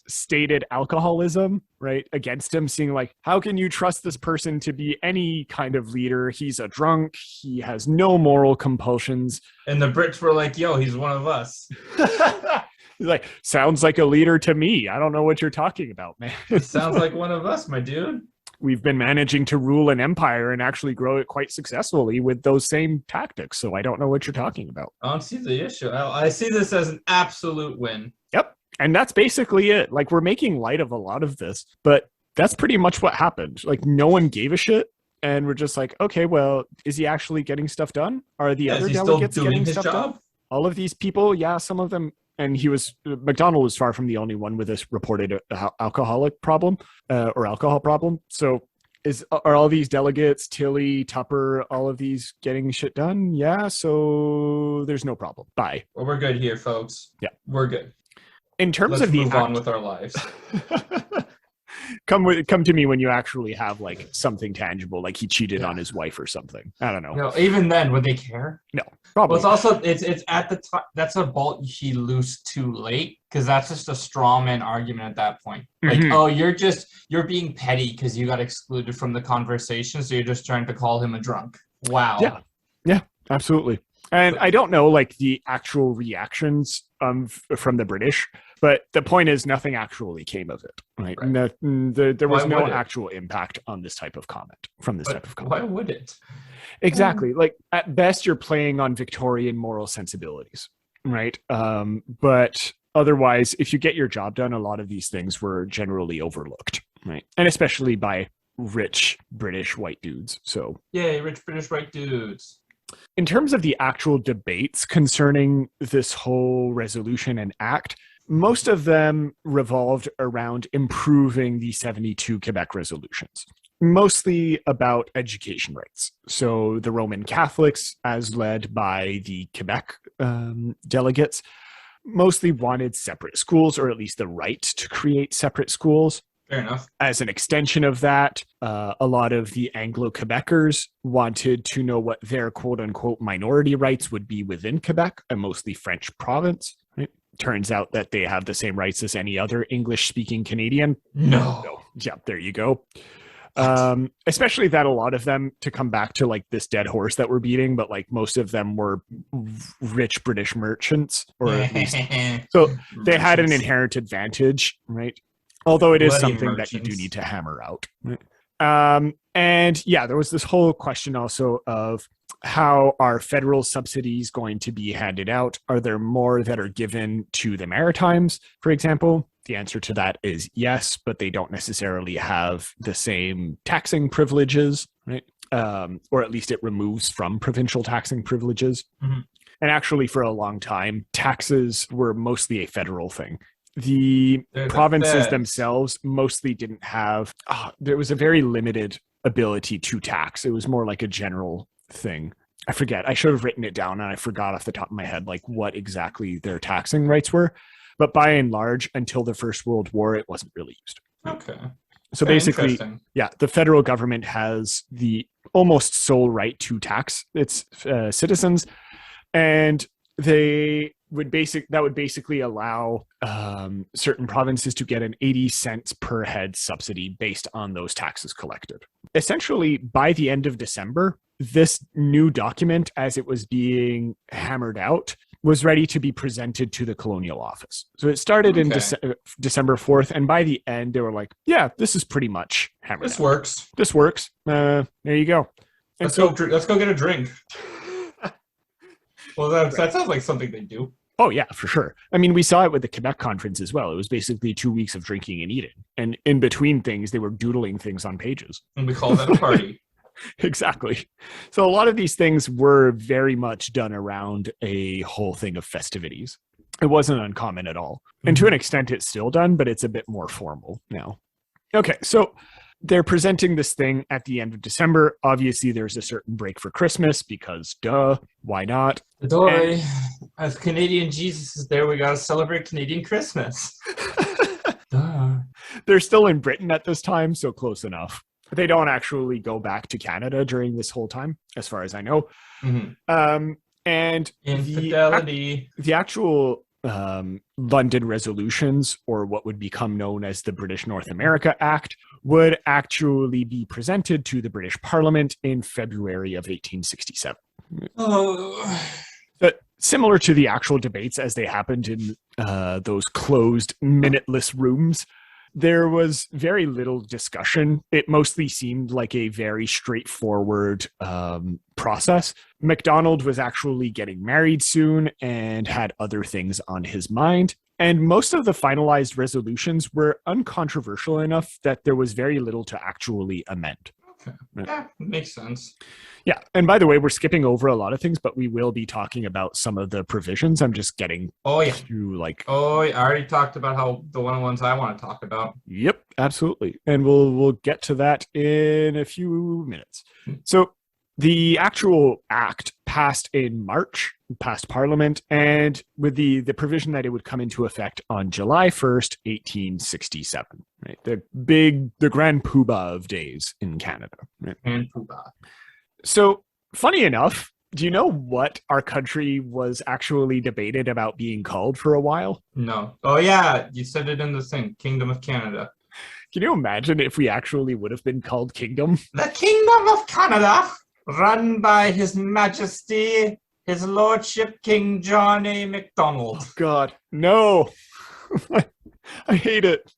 stated alcoholism, right, against him, seeing like, how can you trust this person to be any kind of leader? He's a drunk. He has no moral compulsions. And the Brits were like, yo, he's one of us. He's like, sounds like a leader to me. I don't know what you're talking about, man. Sounds like one of us, my dude. We've been managing to rule an empire and actually grow it quite successfully with those same tactics. So I don't know what you're talking about. I don't see the issue. I see this as an absolute win. Yep. And that's basically it. Like, we're making light of a lot of this, but that's pretty much what happened. Like, no one gave a shit. And we're just like, okay, well, is he actually getting stuff done? Are the other delegates getting stuff done? All of these people, yeah, some of them. And MacDonald was far from the only one with this reported alcoholic problem or alcohol problem. So are all these delegates, Tilly, Tupper, all of these getting shit done? Yeah. So there's no problem. Bye. Well, we're good here, folks. Yeah. We're good. In terms Let's of move on with our lives. Come to me when you actually have like something tangible, like he cheated on his wife or something. I don't know. No, even then, would they care? No, probably. Well, it's also it's at the time. That's a bolt he loosed too late, because that's just a straw man argument at that point. Like, oh, you're being petty because you got excluded from the conversation, so you're just trying to call him a drunk. Wow. Yeah, absolutely. And I don't know like the actual reactions from the British, but the point is nothing actually came of it, right? There was no actual impact on this type of comment from this type of comment. Why would it? Exactly. Like, at best, you're playing on Victorian moral sensibilities, right? But otherwise, if you get your job done, a lot of these things were generally overlooked, right? And especially by rich British white dudes. So, yay, rich British white dudes. In terms of the actual debates concerning this whole resolution and act, most of them revolved around improving the 72 Quebec resolutions, mostly about education rights. So the Roman Catholics, as led by the Quebec delegates, mostly wanted separate schools, or at least the right to create separate schools. Fair enough. As an extension of that, a lot of the Anglo-Quebecers wanted to know what their quote-unquote minority rights would be within Quebec, a mostly French province. Right? Turns out that they have the same rights as any other English-speaking Canadian. No. So, yeah, there you go. Especially that a lot of them, to come back to like this dead horse that we're beating, but like most of them were rich British merchants, or at least so they had an inherent advantage, right? Although it is something that you do need to hammer out. And yeah, there was this whole question also of how are federal subsidies going to be handed out? Are there more that are given to the Maritimes, for example? The answer to that is yes, but they don't necessarily have the same taxing privileges, right? Or at least it removes from provincial taxing privileges. Mm-hmm. And actually, for a long time, taxes were mostly a federal thing. The provinces themselves mostly didn't have, there was a very limited ability to tax. It was more like a general thing. I forget. I should have written it down, and I forgot off the top of my head like what exactly their taxing rights were. But by and large, until the First World War, it wasn't really used. Okay. So basically, yeah, the federal government has the almost sole right to tax its citizens. And that would basically allow certain provinces to get an 80 cents per head subsidy based on those taxes collected. Essentially, by the end of December, this new document, as it was being hammered out, was ready to be presented to the Colonial Office. So it started in December 4th, and by the end, they were like, yeah, this is pretty much hammered out. This works. There you go. Let's go get a drink. Well, that sounds like something they do. Oh, yeah, for sure. I mean, we saw it with the Quebec conference as well. It was basically 2 weeks of drinking and eating. And in between things, they were doodling things on pages. And we call that a party. Exactly. So a lot of these things were very much done around a whole thing of festivities. It wasn't uncommon at all. And to an extent, it's still done, but it's a bit more formal now. Okay, so they're presenting this thing at the end of December. Obviously, there's a certain break for Christmas because, duh, why not? As Canadian Jesus is there, we got to celebrate Canadian Christmas. Duh. They're still in Britain at this time, so close enough. They don't actually go back to Canada during this whole time, as far as I know. Mm-hmm. And infidelity. The actual London resolutions, or what would become known as the British North America Act, would actually be presented to the British Parliament in February of 1867. Oh. But similar to the actual debates as they happened in those closed, minuteless rooms, there was very little discussion. It mostly seemed like a very straightforward process. MacDonald was actually getting married soon and had other things on his mind. And most of the finalized resolutions were uncontroversial enough that there was very little to actually amend. Okay. Yeah, makes sense. Yeah. And by the way, we're skipping over a lot of things, but we will be talking about some of the provisions. I'm just getting to I already talked about how the ones I want to talk about. Yep, absolutely. And we'll get to that in a few minutes. So the actual act passed in March, passed Parliament, and with the provision that it would come into effect on July 1st, 1867. Right? The grand poobah of days in Canada. Right? And poobah. So, funny enough, do you know what our country was actually debated about being called for a while? No. Oh, yeah. You said it in the thing, Kingdom of Canada. Can you imagine if we actually would have been called Kingdom? The Kingdom of Canada, run by His Majesty, His Lordship King John A. Macdonald. Oh, God. No. I hate it.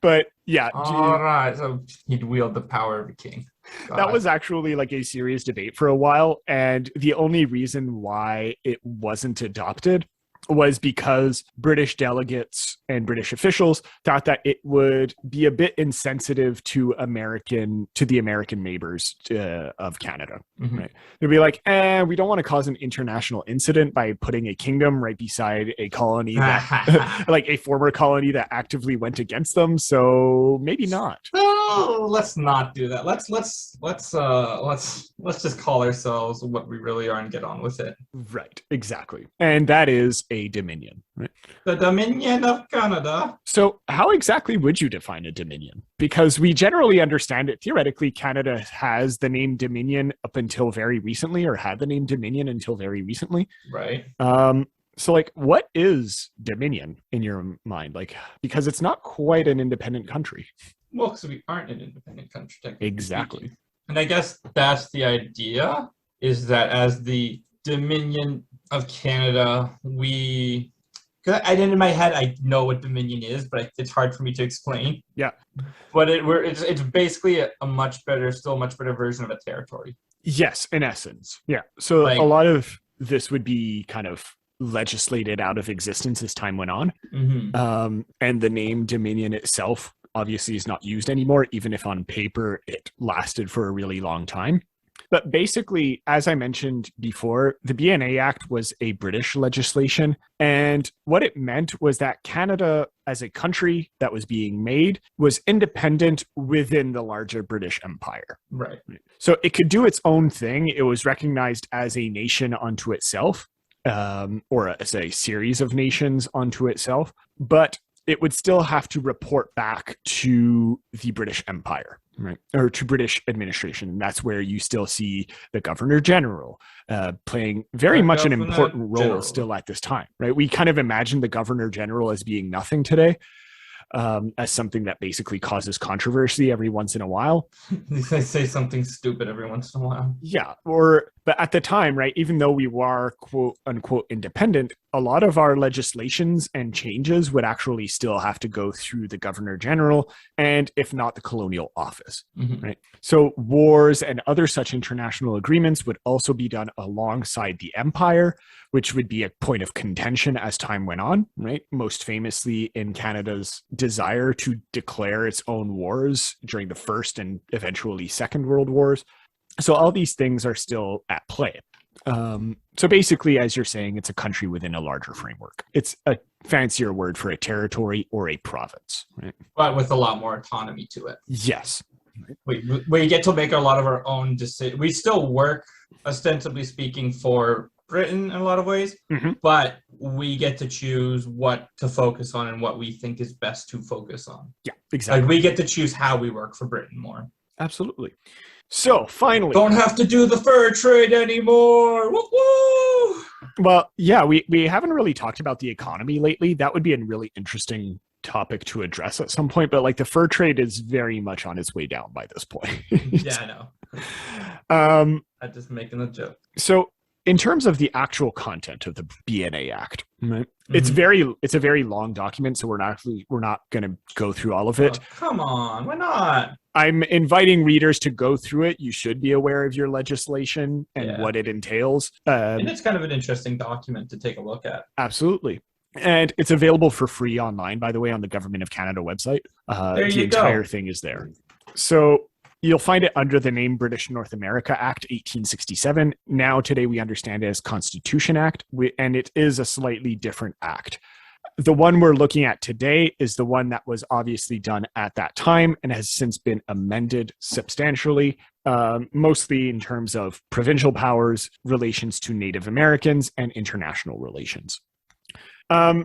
But, yeah. All right. So he'd wield the power of a king. God. That was actually like a serious debate for a while, and the only reason why it wasn't adopted was because British delegates and British officials thought that it would be a bit insensitive to the American neighbors of Canada. Mm-hmm. Right? They'd be like, we don't want to cause an international incident by putting a kingdom right beside a colony that, like a former colony that actively went against them. So maybe not. Oh, let's not do that. Let's just call ourselves what we really are and get on with it. Right, exactly. And that is a dominion, right? The Dominion of Canada. So how exactly would you define a dominion? Because we generally understand it. Theoretically, Canada has the name Dominion up until very recently, or had the name Dominion until very recently. Right. So like, what is Dominion in your mind? Like, because it's not quite an independent country. Well, because we aren't an independent country, technically. Exactly. Speaking. And I guess that's the idea, is that as the Dominion of Canada, in my head, I know what Dominion is, but it's hard for me to explain. Yeah. But it's basically a much better version of a territory. Yes, in essence. Yeah. So a lot of this would be kind of legislated out of existence as time went on. Mm-hmm. And the name Dominion itself obviously is not used anymore, even if on paper it lasted for a really long time. But basically, as I mentioned before, the Bna Act was a British legislation. And what it meant was that Canada, as a country that was being made, was independent within the larger British Empire. Right. So it could do its own thing. It was recognized as a nation unto itself, or as a series of nations unto itself. But it would still have to report back to the British Empire. right? Or to British administration. And that's where you still see the Governor General playing very much an important role still at this time, right? We kind of imagine the Governor General as being nothing today, as something that basically causes controversy every once in a while. They say something stupid every once in a while. Yeah. But at the time, right, even though we were quote unquote independent, a lot of our legislations and changes would actually still have to go through the Governor General and, if not, the Colonial Office, right? So wars and other such international agreements would also be done alongside the Empire, which would be a point of contention as time went on, right? Most famously in Canada's desire to declare its own wars during the First and eventually Second World Wars. So all these things are still at play. So basically, as you're saying, it's a country within a larger framework. It's a fancier word for a territory or a province, right? But with a lot more autonomy to it. Yes. We get to make a lot of our own decisions. We still work, ostensibly speaking, for Britain in a lot of ways, but we get to choose what to focus on and what we think is best to focus on. Yeah, exactly. Like we get to choose how we work for Britain more. Absolutely. So finally, don't have to do the fur trade anymore. Woo-woo! Well, yeah, we haven't really talked about the economy lately. That would be a really interesting topic to address at some point, but like the fur trade is very much on its way down by this point. Yeah, I know. I'm just making a joke. So in terms of the actual content of the Bna Act, right? It's a very long document, so we're not going to go through all of it. Oh, come on, why not? I'm inviting readers to go through it. You should be aware of your legislation and what it entails. And it's kind of an interesting document to take a look at. Absolutely. And it's available for free online, by the way, on the Government of Canada website. The entire thing is there. So you'll find it under the name British North America Act 1867. Now, today, we understand it as Constitution Act, and it is a slightly different act. The one we're looking at today is the one that was obviously done at that time and has since been amended substantially, mostly in terms of provincial powers, relations to Native Americans, and international relations.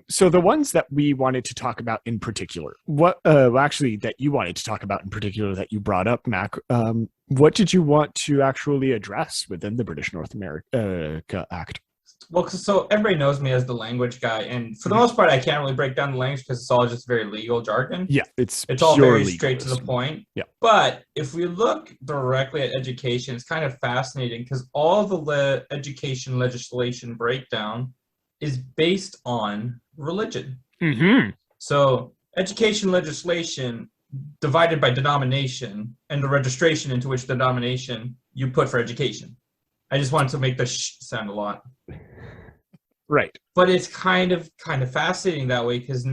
So the ones that we wanted to talk about in particular, that you wanted to talk about in particular that you brought up, Mac, what did you want to actually address within the British North America Act? Well, so everybody knows me as the language guy, and for the most part, I can't really break down the language because it's all just very legal jargon. Yeah, it's all very straight to the point. Yeah. But if we look directly at education, it's kind of fascinating because all the education legislation breakdown is based on religion. So education legislation divided by denomination and the registration into which denomination you put for education. I just wanted to make the sound a lot. Right. But it's kind of fascinating that way because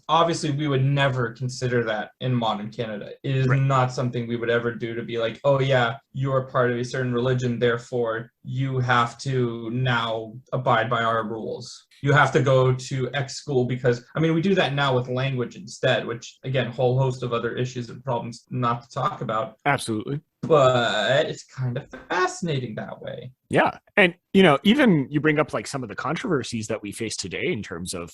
obviously we would never consider that in modern Canada. It is not something we would ever do to be like, oh yeah, you're part of a certain religion, therefore you have to now abide by our rules. You have to go to X school because, we do that now with language instead, which again, a whole host of other issues and problems not to talk about. Absolutely. But it's kind of fascinating that way. Yeah. And, even you bring up like some of the controversies that we face today in terms of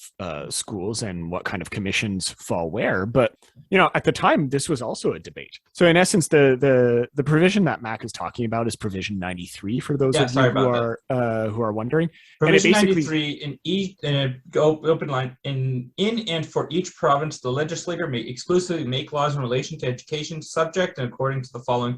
schools and what kind of commissions fall where. But, at the time, this was also a debate. So in essence, the provision that Mac is talking about is provision 93 for those of you who are wondering. Provision 93 in an open line, in and for each province, the legislator may exclusively make laws in relation to education subject and according to the following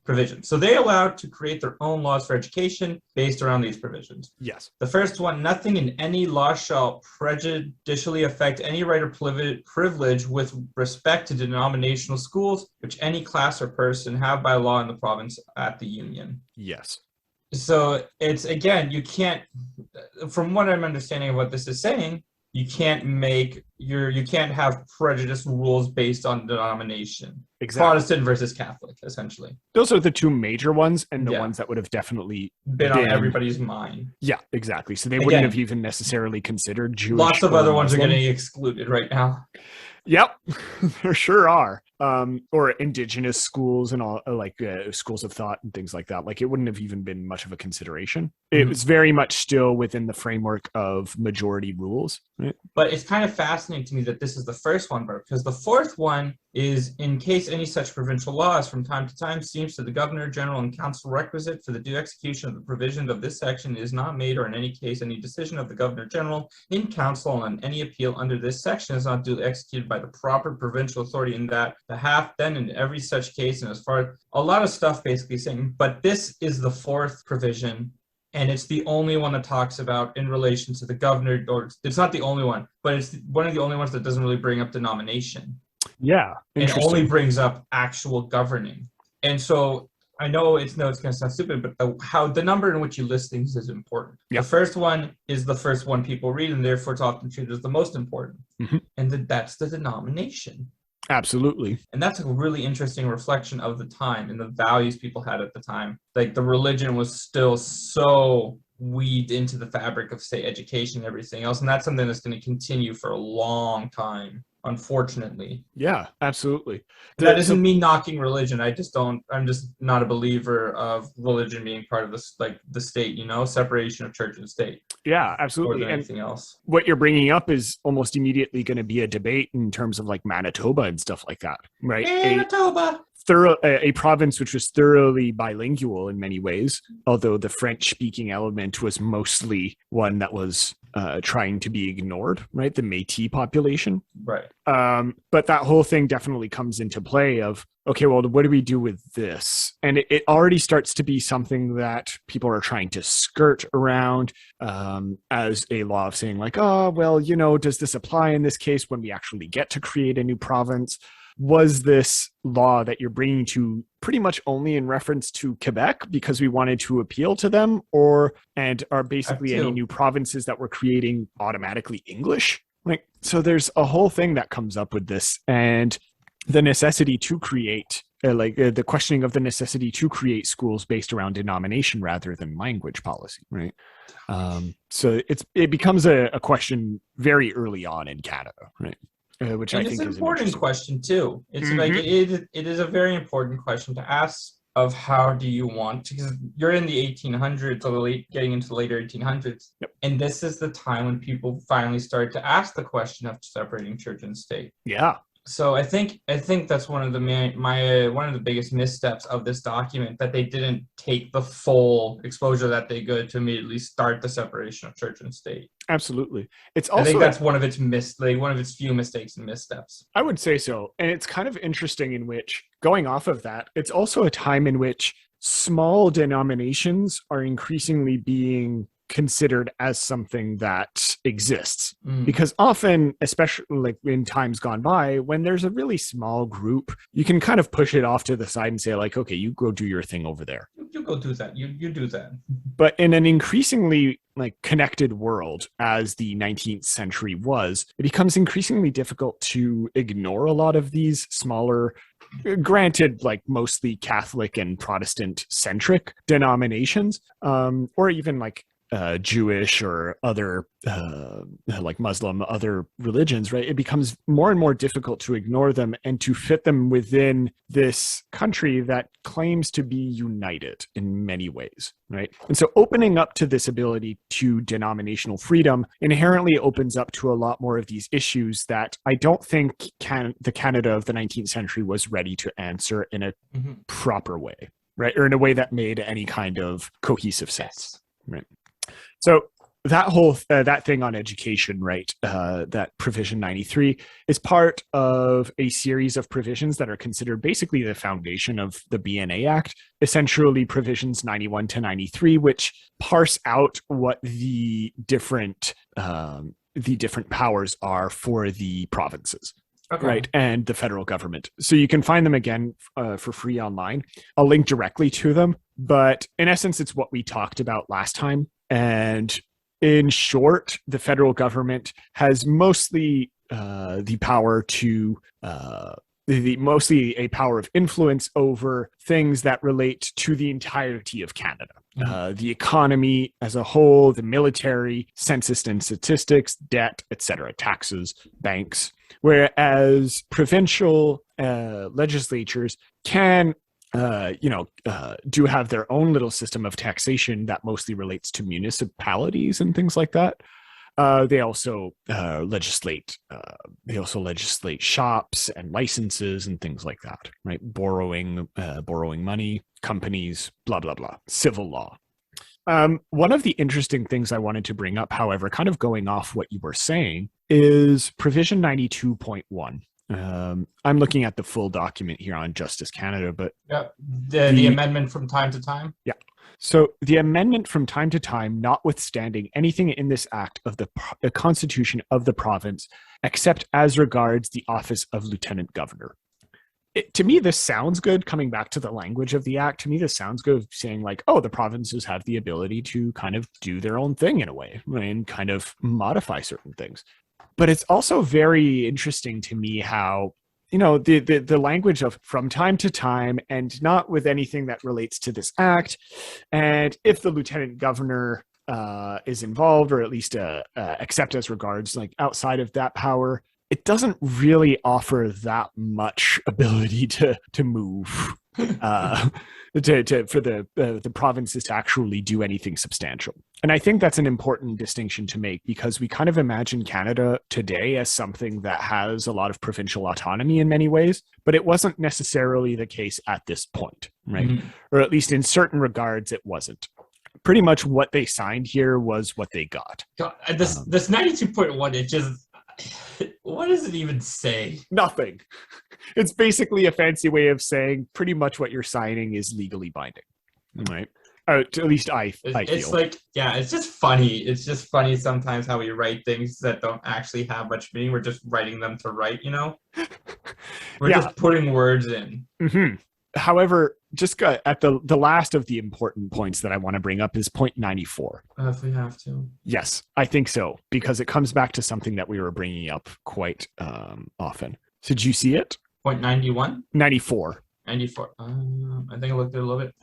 provisions. So they allowed to create their own laws for education based around these provisions. Yes. The first one, nothing in any law shall prejudicially affect any right or privilege with respect to denominational schools, which any class or person have by law in the province at the union. Yes. So it's, again, you can't, from what I'm understanding of what this is saying, you can't have prejudice rules based on denomination. Exactly. Protestant versus Catholic, essentially. Those are the two major ones, and the ones that would have definitely been on everybody's mind. Yeah, exactly. So they wouldn't have even necessarily considered Jewish. Lots of other ones are getting excluded right now. Yep, there sure are. Or indigenous schools and all, like schools of thought and things like that. Like it wouldn't have even been much of a consideration. It was very much still within the framework of majority rules. Right? But it's kind of fascinating to me that this is the first one, because the fourth one is in case any such provincial laws from time to time seems to the Governor General and Council requisite for the due execution of the provision of this section is not made, or in any case any decision of the Governor General in Council on any appeal under this section is not duly executed by the proper provincial authority in that behalf, then in every such case, and as far as a lot of stuff basically saying, but this is the fourth provision. And it's the only one that talks about in relation to the governor, or it's not the only one, but it's one of the only ones that doesn't really bring up denomination. Yeah, it only brings up actual governing. And so I know it's going to sound stupid, but the number in which you list things is important. Yep. The first one is the first one people read, and therefore it's often treated as the most important. Mm-hmm. And that's the denomination. Absolutely. And that's a really interesting reflection of the time and the values people had at the time. Like the religion was still so weaved into the fabric of, say, education and everything else. And that's something that's going to continue for a long time, unfortunately. Yeah, absolutely. That isn't me knocking religion. I'm just not a believer of religion being part of this, like the state, separation of church and state. Yeah, absolutely. More than anything else. What you're bringing up is almost immediately going to be a debate in terms of like Manitoba and stuff like that, right? Manitoba. A province which was thoroughly bilingual in many ways, although the French-speaking element was mostly one that was trying to be ignored, right? The Métis population. Right. But that whole thing definitely comes into play of, okay, well, what do we do with this? And it already starts to be something that people are trying to skirt around as a law of saying like, oh, well, does this apply in this case when we actually get to create a new province? Was this law that you're bringing to pretty much only in reference to Quebec because we wanted to appeal to them, and are basically any new provinces that we're creating automatically English? Like, so there's a whole thing that comes up with this, and the necessity to create, the questioning of the necessity to create schools based around denomination rather than language policy, right? So it becomes a question very early on in Canada, right? Which I think is an important question too. It's like it is a very important question to ask of how do you want to, because you're in the 1800s, getting into the later 1800s, and this is the time when people finally started to ask the question of separating church and state. Yeah. So I think that's one of the one of the biggest missteps of this document, that they didn't take the full exposure that they could to immediately start the separation of church and state. Absolutely. It's also, I think that's one of its few mistakes and missteps. I would say so. And it's kind of interesting in which, going off of that, it's also a time in which small denominations are increasingly being considered as something that exists, because often, especially like in times gone by, when there's a really small group, you can kind of push it off to the side and say like, okay, you go do your thing over there. You go do that. You do that. But in an increasingly like connected world as the 19th century was, it becomes increasingly difficult to ignore a lot of these smaller, granted, like mostly Catholic and Protestant centric denominations, or even like Jewish or other like Muslim, other religions, right? It becomes more and more difficult to ignore them and to fit them within this country that claims to be united in many ways, right? And so opening up to this ability to denominational freedom inherently opens up to a lot more of these issues that I don't think the Canada of the 19th century was ready to answer in a proper way, right? Or in a way that made any kind of cohesive sense, right? So that whole that thing on education, right? That provision 93 is part of a series of provisions that are considered basically the foundation of the Bna Act, essentially provisions 91 to 93, which parse out what the different powers are for the provinces. Okay. Right, and the federal government. So you can find them again for free online. I'll link directly to them, but in essence, it's what we talked about last time. And in short, the federal government has mostly the power to mostly a power of influence over things that relate to the entirety of Canada. The economy as a whole, the military, census and statistics, debt, etc., taxes, banks. Whereas provincial legislatures can do have their own little system of taxation that mostly relates to municipalities and things like that. They also legislate. They also legislate shops and licenses and things like that, right? Borrowing money, companies, blah blah blah. Civil law. One of the interesting things I wanted to bring up, however, kind of going off what you were saying, is Provision 92.1. I'm looking at the full document here on Justice Canada, but the amendment from time to time. Yeah. So the amendment from time to time, notwithstanding anything in this act of the Constitution of the province, except as regards the office of Lieutenant Governor. To me, this sounds good, coming back to the language of the act. To me, this sounds good, saying like, oh, the provinces have the ability to kind of do their own thing in a way and kind of modify certain things. But it's also very interesting to me how, the language of from time to time and not with anything that relates to this act. And if the lieutenant governor is involved, or at least except as regards like outside of that power, it doesn't really offer that much ability to move for the provinces to actually do anything substantial. And I think that's an important distinction to make, because we kind of imagine Canada today as something that has a lot of provincial autonomy in many ways, but it wasn't necessarily the case at this point, right? Mm-hmm. Or at least in certain regards, it wasn't. Pretty much what they signed here was what they got. God, this 92.1, it just... What does it even say? Nothing. It's basically a fancy way of saying pretty much what you're signing is legally binding, right? At least I feel. It's like, yeah, it's just funny. It's just funny sometimes how we write things that don't actually have much meaning. We're just writing them to write, We're just putting words in. Mm-hmm. However, just at the last of the important points that I want to bring up is point 94. If we have to. Yes, I think so, because it comes back to something that we were bringing up quite often. So did you see it? Point 91? 94. 94. I think I looked at it a little bit.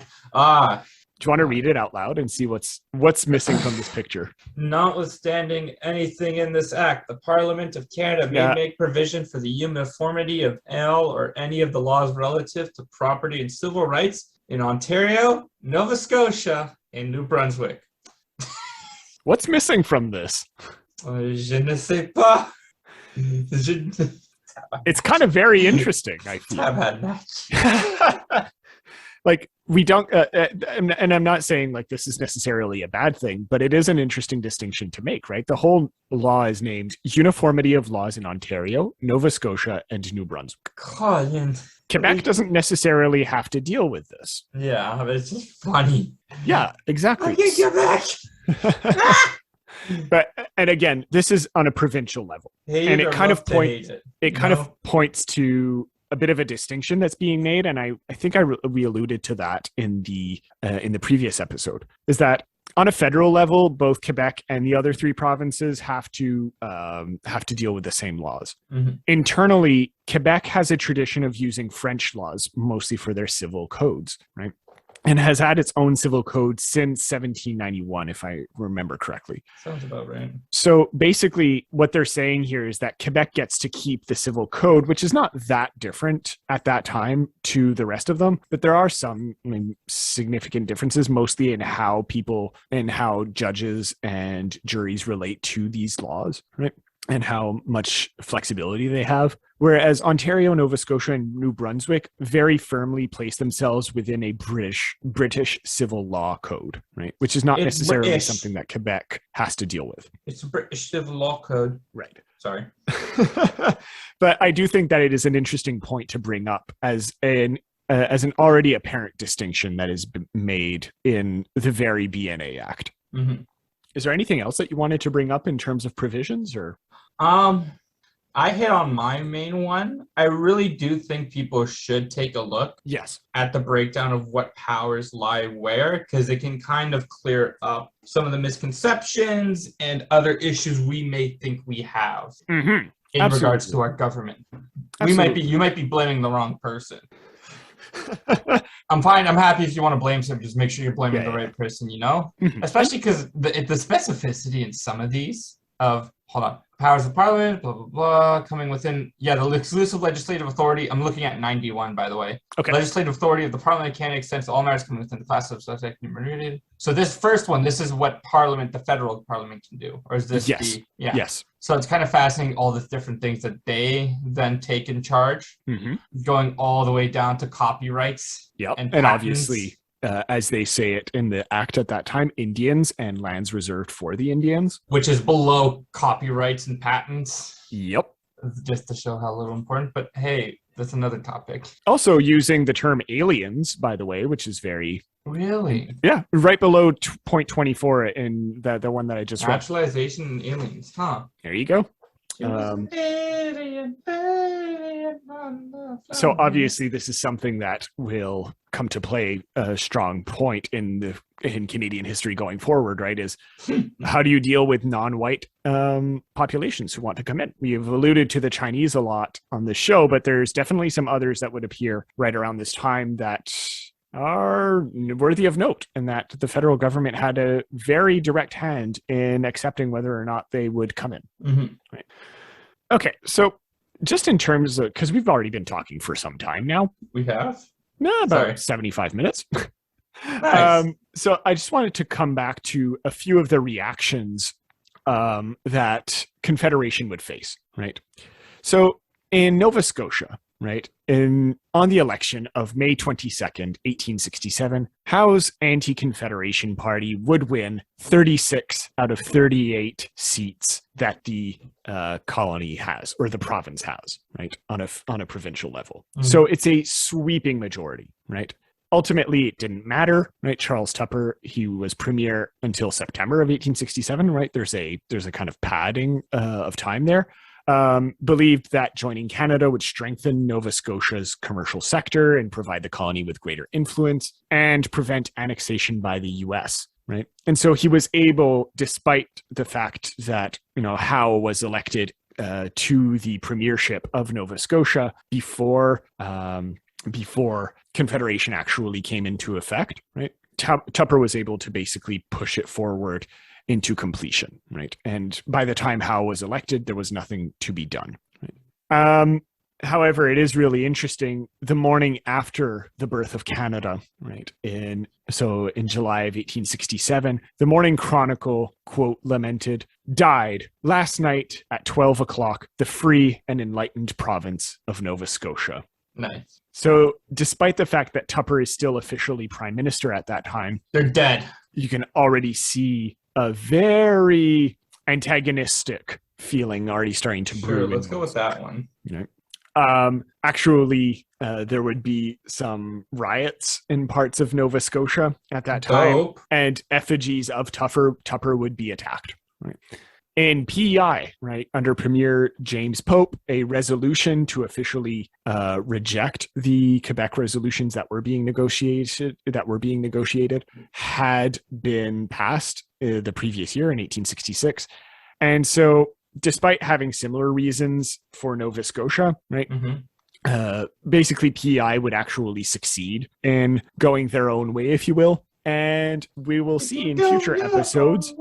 Do you want to read it out loud and see what's missing from this picture? Notwithstanding anything in this act, the Parliament of Canada may make provision for the uniformity of all or any of the laws relative to property and civil rights in Ontario, Nova Scotia, and New Brunswick. What's missing from this? Je ne sais pas. It's kind of very interesting, I feel. Like, we don't, and I'm not saying like this is necessarily a bad thing, but it is an interesting distinction to make, right? The whole law is named Uniformity of Laws in Ontario, Nova Scotia, and New Brunswick. Quebec doesn't necessarily have to deal with this. Yeah, but it's just funny. Yeah, exactly. Quebec! And again, this is on a provincial level. And it kind of points to a bit of a distinction that's being made, and I think we alluded to that in the previous episode, is that on a federal level, both Quebec and the other three provinces have to deal with the same laws. Mm-hmm. Internally, Quebec has a tradition of using French laws mostly for their civil codes, right? And has had its own civil code since 1791, if I remember correctly. Sounds about right. So basically, what they're saying here is that Quebec gets to keep the civil code, which is not that different at that time to the rest of them. But there are some significant differences, mostly in how people and how judges and juries relate to these laws, right? And how much flexibility they have. Whereas Ontario, Nova Scotia, and New Brunswick very firmly place themselves within a British civil law code, right? Which is not necessarily something that Quebec has to deal with. It's a British civil law code. Right. Sorry. But I do think that it is an interesting point to bring up as an already apparent distinction that is made in the very Bna Act. Mm-hmm. Is there anything else that you wanted to bring up in terms of provisions, or? I hit on my main one. I really do think people should take a look at the breakdown of what powers lie where, because it can kind of clear up some of the misconceptions and other issues we may think we have in regards to our government. You might be blaming the wrong person. I'm fine. I'm happy if you want to blame somebody. Just make sure you're blaming the right person, Mm-hmm. Especially because the specificity in some of these of, hold on, powers of parliament, blah, blah, blah, coming within, the exclusive legislative authority. I'm looking at 91, by the way. Okay. Legislative authority of the parliament of Canada extends to all matters coming within the class of subject enumerated. So this first one, this is what parliament, the federal parliament can do. Or is this Yes. Yes. So it's kind of fascinating, all the different things that they then take in charge, going all the way down to copyrights. Yep. And obviously, as they say it in the act at that time, Indians and lands reserved for the Indians. Which is below copyrights and patents. Yep. Just to show how little important. But hey, that's another topic. Also using the term aliens, by the way, which is very... Really? Yeah, right below point 24 in the one that I just read. Naturalization and aliens, huh? There you go. So obviously this is something that will come to play a strong point in Canadian history going forward, right? Is how do you deal with non-white populations who want to come in? We've alluded to the Chinese a lot on this show, but there's definitely some others that would appear right around this time that are worthy of note, and that the federal government had a very direct hand in accepting whether or not they would come in. Right. Okay, so just in terms of, because we've already been talking for some time now. We have? No, about 75 minutes. Nice. So I just wanted to come back to a few of the reactions that Confederation would face, right? So in Nova Scotia, right, on the election of May 22nd, 1867, Howe's anti-Confederation Party would win 36 out of 38 seats that the colony has, or the province has, right, on a provincial level. So it's a sweeping majority, right? Ultimately, it didn't matter, right? Charles Tupper, he was premier until September of 1867, right? There's a kind of padding of time there. Believed that joining Canada would strengthen Nova Scotia's commercial sector and provide the colony with greater influence and prevent annexation by the U.S., right? And so he was able, despite the fact that, Howe was elected to the premiership of Nova Scotia before Confederation actually came into effect, right? Tupper was able to basically push it forward into completion, right? And by the time Howe was elected, there was nothing to be done. Right? However, it is really interesting. The morning after the birth of Canada, right? In July of 1867, the Morning Chronicle, quote, lamented, died last night at 12 o'clock, the free and enlightened province of Nova Scotia. Nice. So despite the fact that Tupper is still officially prime minister at that time, they're dead. You can already see a very antagonistic feeling already starting to brew. Let's go with that one. Actually, there would be some riots in parts of Nova Scotia at that time, and effigies of Tupper would be attacked. Right. In PEI, right, under Premier James Pope, a resolution to officially reject the Quebec resolutions that were being negotiated had been passed the previous year in 1866. And so despite having similar reasons for Nova Scotia, right, basically PEI would actually succeed in going their own way, if you will. And we will see in future episodes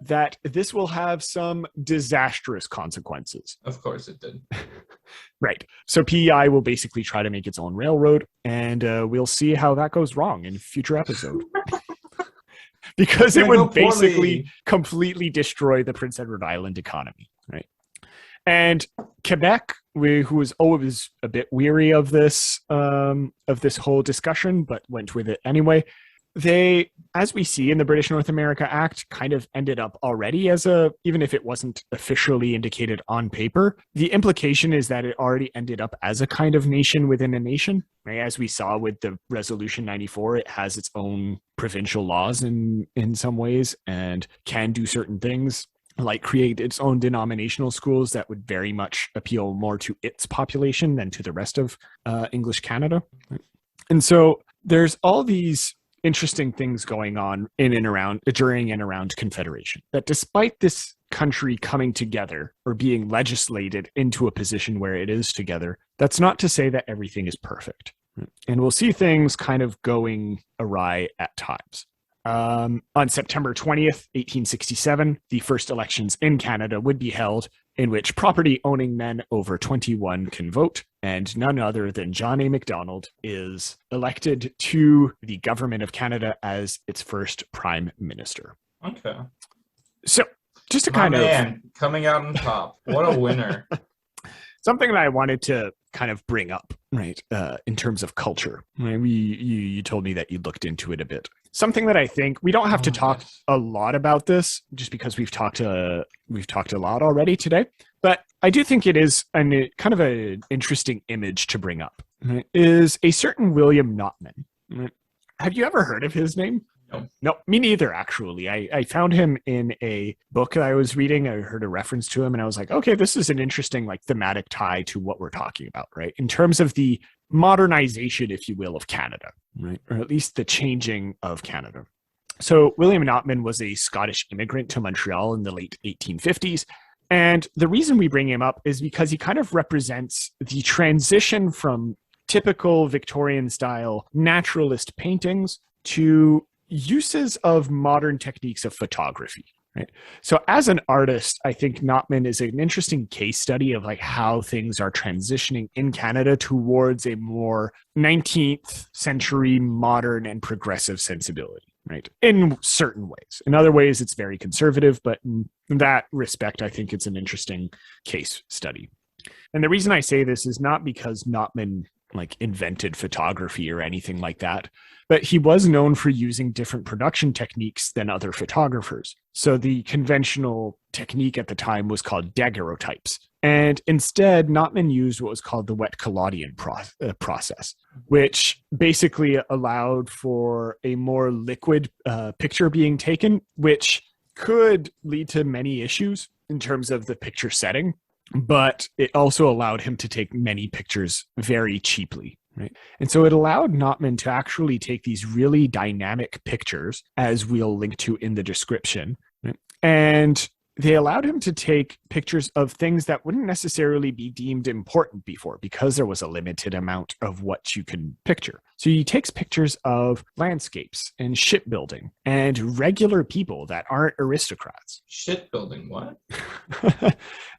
that this will have some disastrous consequences. Of course it did. Right. So PEI will basically try to make its own railroad, and we'll see how that goes wrong in a future episode. Because it would basically completely destroy the Prince Edward Island economy, right? And Quebec, who was always a bit weary of this whole discussion, but went with it anyway, they, as we see in the British North America Act, kind of ended up already as even if it wasn't officially indicated on paper, the implication is that it already ended up as a kind of nation within a nation. Right? As we saw with the Resolution 94, it has its own provincial laws in some ways and can do certain things, like create its own denominational schools that would very much appeal more to its population than to the rest of English Canada. Right? And so there's all these interesting things going on during and around Confederation, that despite this country coming together or being legislated into a position where it is together, that's not to say that everything is perfect. And we'll see things kind of going awry at times. On September 20th, 1867, the first elections in Canada would be held, in which property owning men over 21 can vote, and none other than John A. Macdonald is elected to the government of Canada as its first prime minister. Okay. So, just to coming out on top. What a winner. Something that I wanted to kind of bring up, right, in terms of culture. Right? You told me that you looked into it a bit. Something that I think we don't have to talk a lot about this, just because we've talked a lot already today. But I do think it is kind of an interesting image to bring up. Right? Is a certain William Notman. Right? Have you ever heard of his name? No, me neither, actually. I found him in a book that I was reading. I heard a reference to him, and I was like, okay, this is an interesting thematic tie to what we're talking about, right? In terms of the modernization, if you will, of Canada, right? Or at least the changing of Canada. So William Notman was a Scottish immigrant to Montreal in the late 1850s. And the reason we bring him up is because he kind of represents the transition from typical Victorian-style naturalist paintings to uses of modern techniques of photography, right? So as an artist, I think Nottman is an interesting case study of how things are transitioning in Canada towards a more 19th century modern and progressive sensibility, right? In certain ways. In other ways, it's very conservative, but in that respect, I think it's an interesting case study. And the reason I say this is not because Nottman invented photography or anything like that, but he was known for using different production techniques than other photographers. So the conventional technique at the time was called daguerreotypes. And instead, Nottman used what was called the wet collodion process, which basically allowed for a more liquid picture being taken, which could lead to many issues in terms of the picture setting. But it also allowed him to take many pictures very cheaply, right? And so it allowed Nottman to actually take these really dynamic pictures, as we'll link to in the description, right? And they allowed him to take pictures of things that wouldn't necessarily be deemed important before, because there was a limited amount of what you can picture. So he takes pictures of landscapes and shipbuilding and regular people that aren't aristocrats. Shipbuilding, what?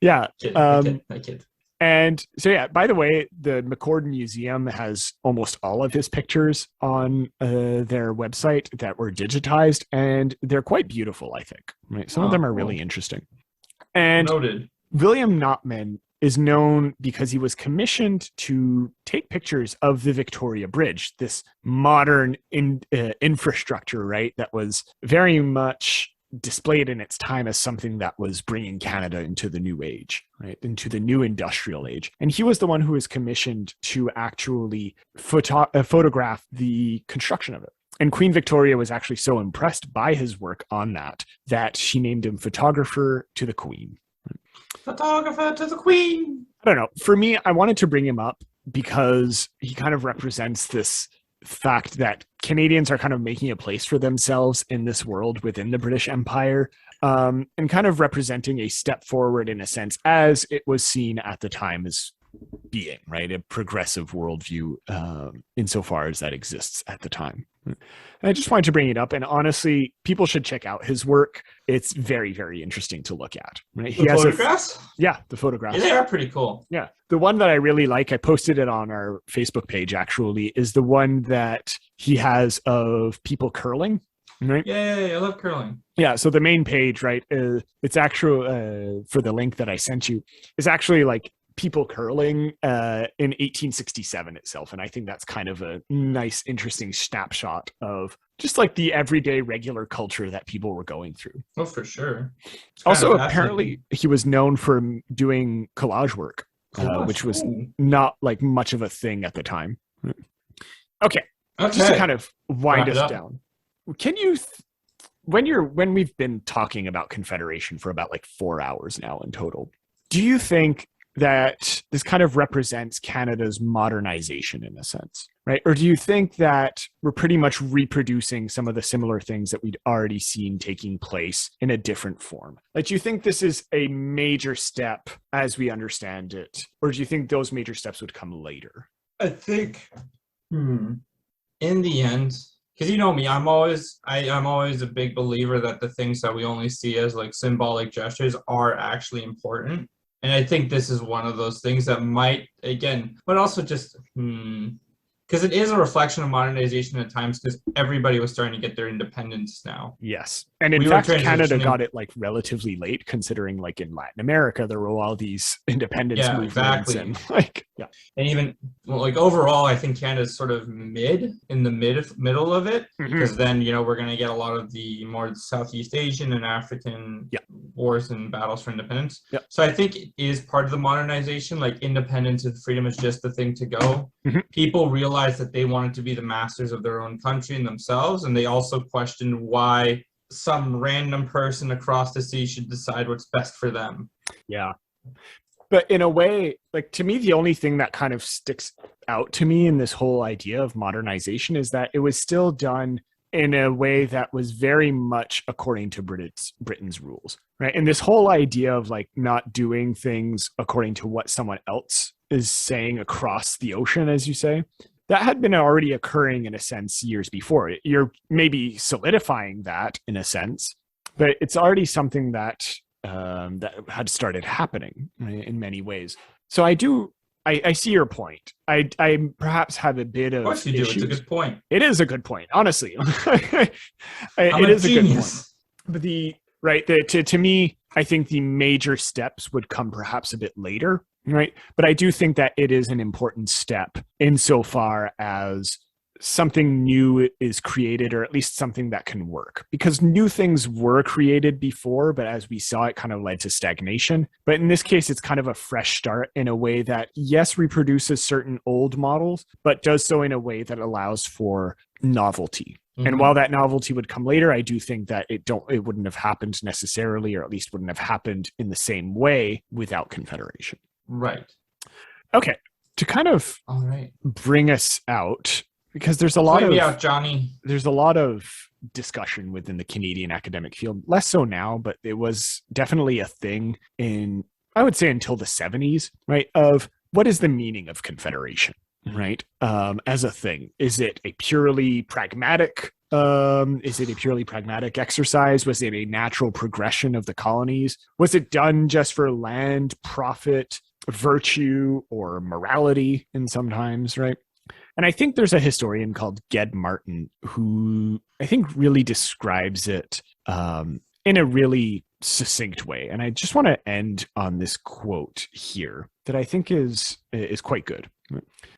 Yeah. I kid. And so, yeah, by the way, the McCorden Museum has almost all of his pictures on their website that were digitized, and they're quite beautiful, I think. Right? Some of them are really interesting. And noted. William Notman is known because he was commissioned to take pictures of the Victoria Bridge, this modern infrastructure, right, that was very much displayed in its time as something that was bringing Canada into the new age, right, into the new industrial age. And he was the one who was commissioned to actually photograph the construction of it. And Queen Victoria was actually so impressed by his work on that she named him photographer to the Queen. Photographer to the Queen. I don't know. For me, I wanted to bring him up because he kind of represents this fact that Canadians are kind of making a place for themselves in this world within the British Empire, and kind of representing a step forward in a sense, as it was seen at the time as being, right, a progressive worldview insofar as that exists at the time. And I just wanted to bring it up, and honestly, people should check out his work. It's very, very interesting to look at. Right? The photographs? Yeah, the photographs. They are pretty cool. Yeah. The one that I really like, I posted it on our Facebook page actually, is the one that he has of people curling. Right? Yeah, I love curling. Yeah, so the main page, right, it's actually, for the link that I sent you, is actually people curling in 1867 itself. And I think that's kind of a nice, interesting snapshot of just the everyday regular culture that people were going through. Oh, for sure. Also, apparently, he was known for doing collage work, which was not much of a thing at the time. Okay. Just to kind of wind us down. Can you, when we've been talking about Confederation for about 4 hours now in total, do you think that this kind of represents Canada's modernization in a sense, right? Or do you think that we're pretty much reproducing some of the similar things that we'd already seen taking place in a different form? Do you think this is a major step as we understand it? Or do you think those major steps would come later? I think, in the end, because you know me, I'm always a big believer that the things that we only see as like symbolic gestures are actually important. And I think this is one of those things that might, again, but also just because it is a reflection of modernization at times, because everybody was starting to get their independence now. Yes. And in We were fact, Canada transitioning. got it like relatively late, considering like in Latin America, there were all these independence Yeah, movements exactly. and like, yeah. And even well, like overall, I think Canada's sort of middle of it, because then we're going to get a lot of the more Southeast Asian and African Yeah. wars and battles for independence. Yeah. So I think it is part of the modernization. Like independence and freedom is just the thing to go. People realized that they wanted to be the masters of their own country and themselves, and they also questioned why some random person across the sea should decide what's best for them. Yeah. But in a way, like to me, the only thing that kind of sticks out to me in this whole idea of modernization is that it was still done in a way that was very much according to Britain's rules, right? And this whole idea of like not doing things according to what someone else is saying across the ocean, as you say, that had been already occurring in a sense years before. You're maybe solidifying that in a sense, but it's already something that that had started happening, right, in many ways. So I see your point. I perhaps have a bit of course you do. issues. It's a good point. It is a good point, honestly. I'm it a is genius. a good point. But to me, I think the major steps would come perhaps a bit later, right? But I do think that it is an important step insofar as something new is created, or at least something that can work, because new things were created before, but as we saw, it kind of led to stagnation. But in this case, it's kind of a fresh start in a way that, yes, reproduces certain old models, but does so in a way that allows for novelty. And while that novelty would come later, I do think that it wouldn't have happened necessarily, or at least wouldn't have happened in the same way without Confederation. Right. Okay. To kind of bring us out, because there's a lot of out, Johnny. There's a lot of discussion within the Canadian academic field, less so now, but it was definitely a thing in, I would say, until the 70s, right? Of what is the meaning of Confederation, right? As a thing, is it a purely pragmatic? Is it a purely pragmatic exercise? Was it a natural progression of the colonies? Was it done just for land, profit, virtue, or morality? And sometimes, right? And I think there's a historian called Ged Martin who I think really describes it in a really succinct way. And I just want to end on this quote here that I think is quite good.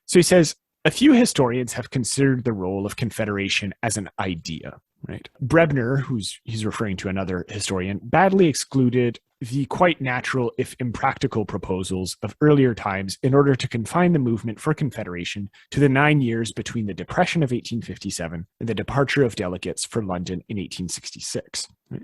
So he says, "A few historians have considered the role of Confederation as an idea." Right. Brebner, he's referring to another historian, badly excluded the quite natural, if impractical, proposals of earlier times in order to confine the movement for Confederation to the 9 years between the Depression of 1857 and the departure of delegates for London in 1866. Right.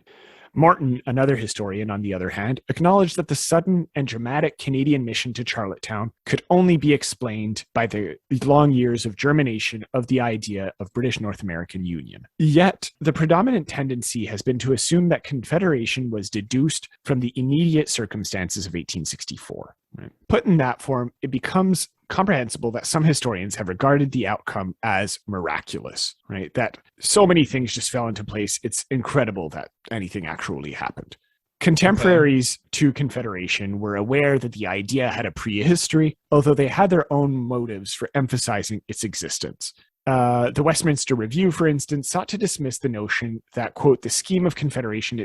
Martin, another historian, on the other hand, acknowledged that the sudden and dramatic Canadian mission to Charlottetown could only be explained by the long years of germination of the idea of British North American Union. Yet, the predominant tendency has been to assume that Confederation was deduced from the immediate circumstances of 1864. Right? Put in that form, it becomes comprehensible that some historians have regarded the outcome as miraculous, right? That so many things just fell into place. It's incredible that anything actually happened. Contemporaries to Confederation were aware that the idea had a prehistory, although they had their own motives for emphasizing its existence. The Westminster Review, for instance, sought to dismiss the notion that, quote, the scheme of Confederation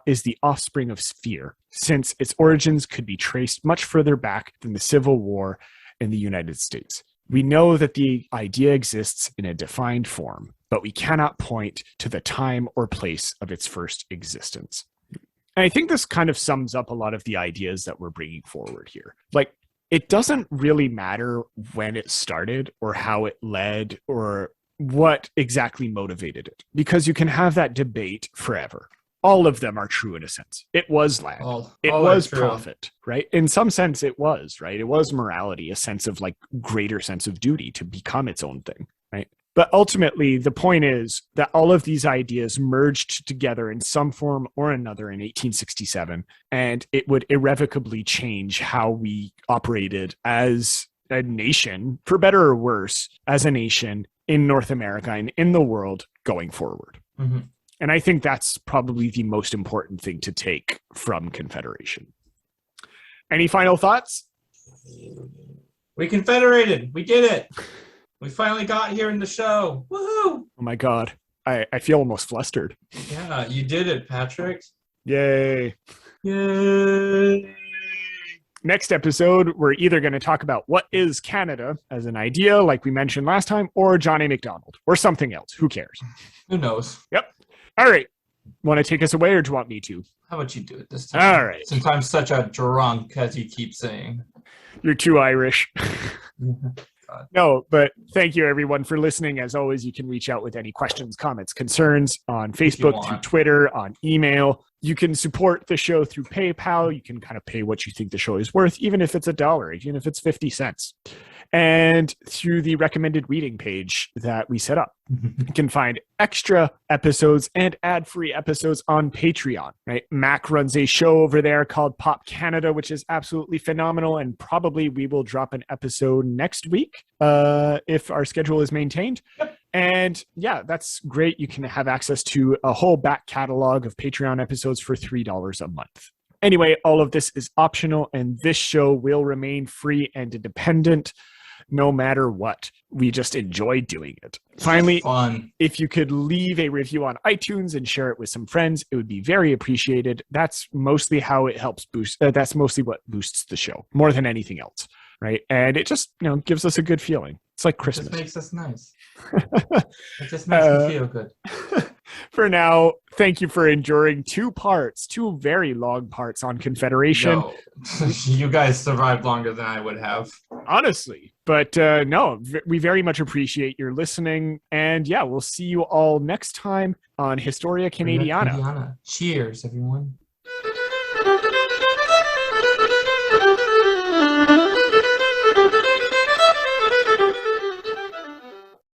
is the offspring of fear, since its origins could be traced much further back than the Civil War in the United States. We know that the idea exists in a defined form, but we cannot point to the time or place of its first existence. And I think this kind of sums up a lot of the ideas that we're bringing forward here. Like, it doesn't really matter when it started or how it led or what exactly motivated it, because you can have that debate forever. All of them are true in a sense. It was land. It was profit, right? In some sense, it was, right? It was morality, a sense of like greater sense of duty to become its own thing, right? But ultimately, the point is that all of these ideas merged together in some form or another in 1867, and it would irrevocably change how we operated as a nation, for better or worse, as a nation in North America and in the world going forward. Mm-hmm. And I think that's probably the most important thing to take from Confederation. Any final thoughts? We confederated. We did it. We finally got here in the show. Woohoo! Oh my God. I feel almost flustered. Yeah, you did it, Patrick. Yay. Yay. Next episode, we're either going to talk about what is Canada as an idea, like we mentioned last time, or John A. Macdonald, or something else. Who cares? Who knows? Yep. All right. Want to take us away, or do you want me to? How about you do it this time? All right. Since I'm such a drunk, as you keep saying. You're too Irish. No, but thank you everyone for listening. As always, you can reach out with any questions, comments, concerns on Facebook, through Twitter, on email. You can support the show through PayPal. You can kind of pay what you think the show is worth, even if it's $1, even if it's 50 cents. And through the recommended reading page that we set up. You can find extra episodes and ad-free episodes on Patreon, right? Mac runs a show over there called Pop Canada, which is absolutely phenomenal. And probably we will drop an episode next week if our schedule is maintained. And yeah, that's great. You can have access to a whole back catalog of Patreon episodes for $3 a month. Anyway, all of this is optional, and this show will remain free and independent no matter what. We just enjoy doing it. Finally, if you could leave a review on iTunes and share it with some friends, it would be very appreciated. That's mostly how it helps boost. That's mostly what boosts the show more than anything else, right? And it just, gives us a good feeling. It's like Christmas. It just makes us nice. It just makes me feel good. For now, thank you for enduring two very long parts on Confederation. No, you guys survived longer than I would have. Honestly. But no, we very much appreciate your listening. And yeah, we'll see you all next time on Historia Canadiana. Cheers, everyone.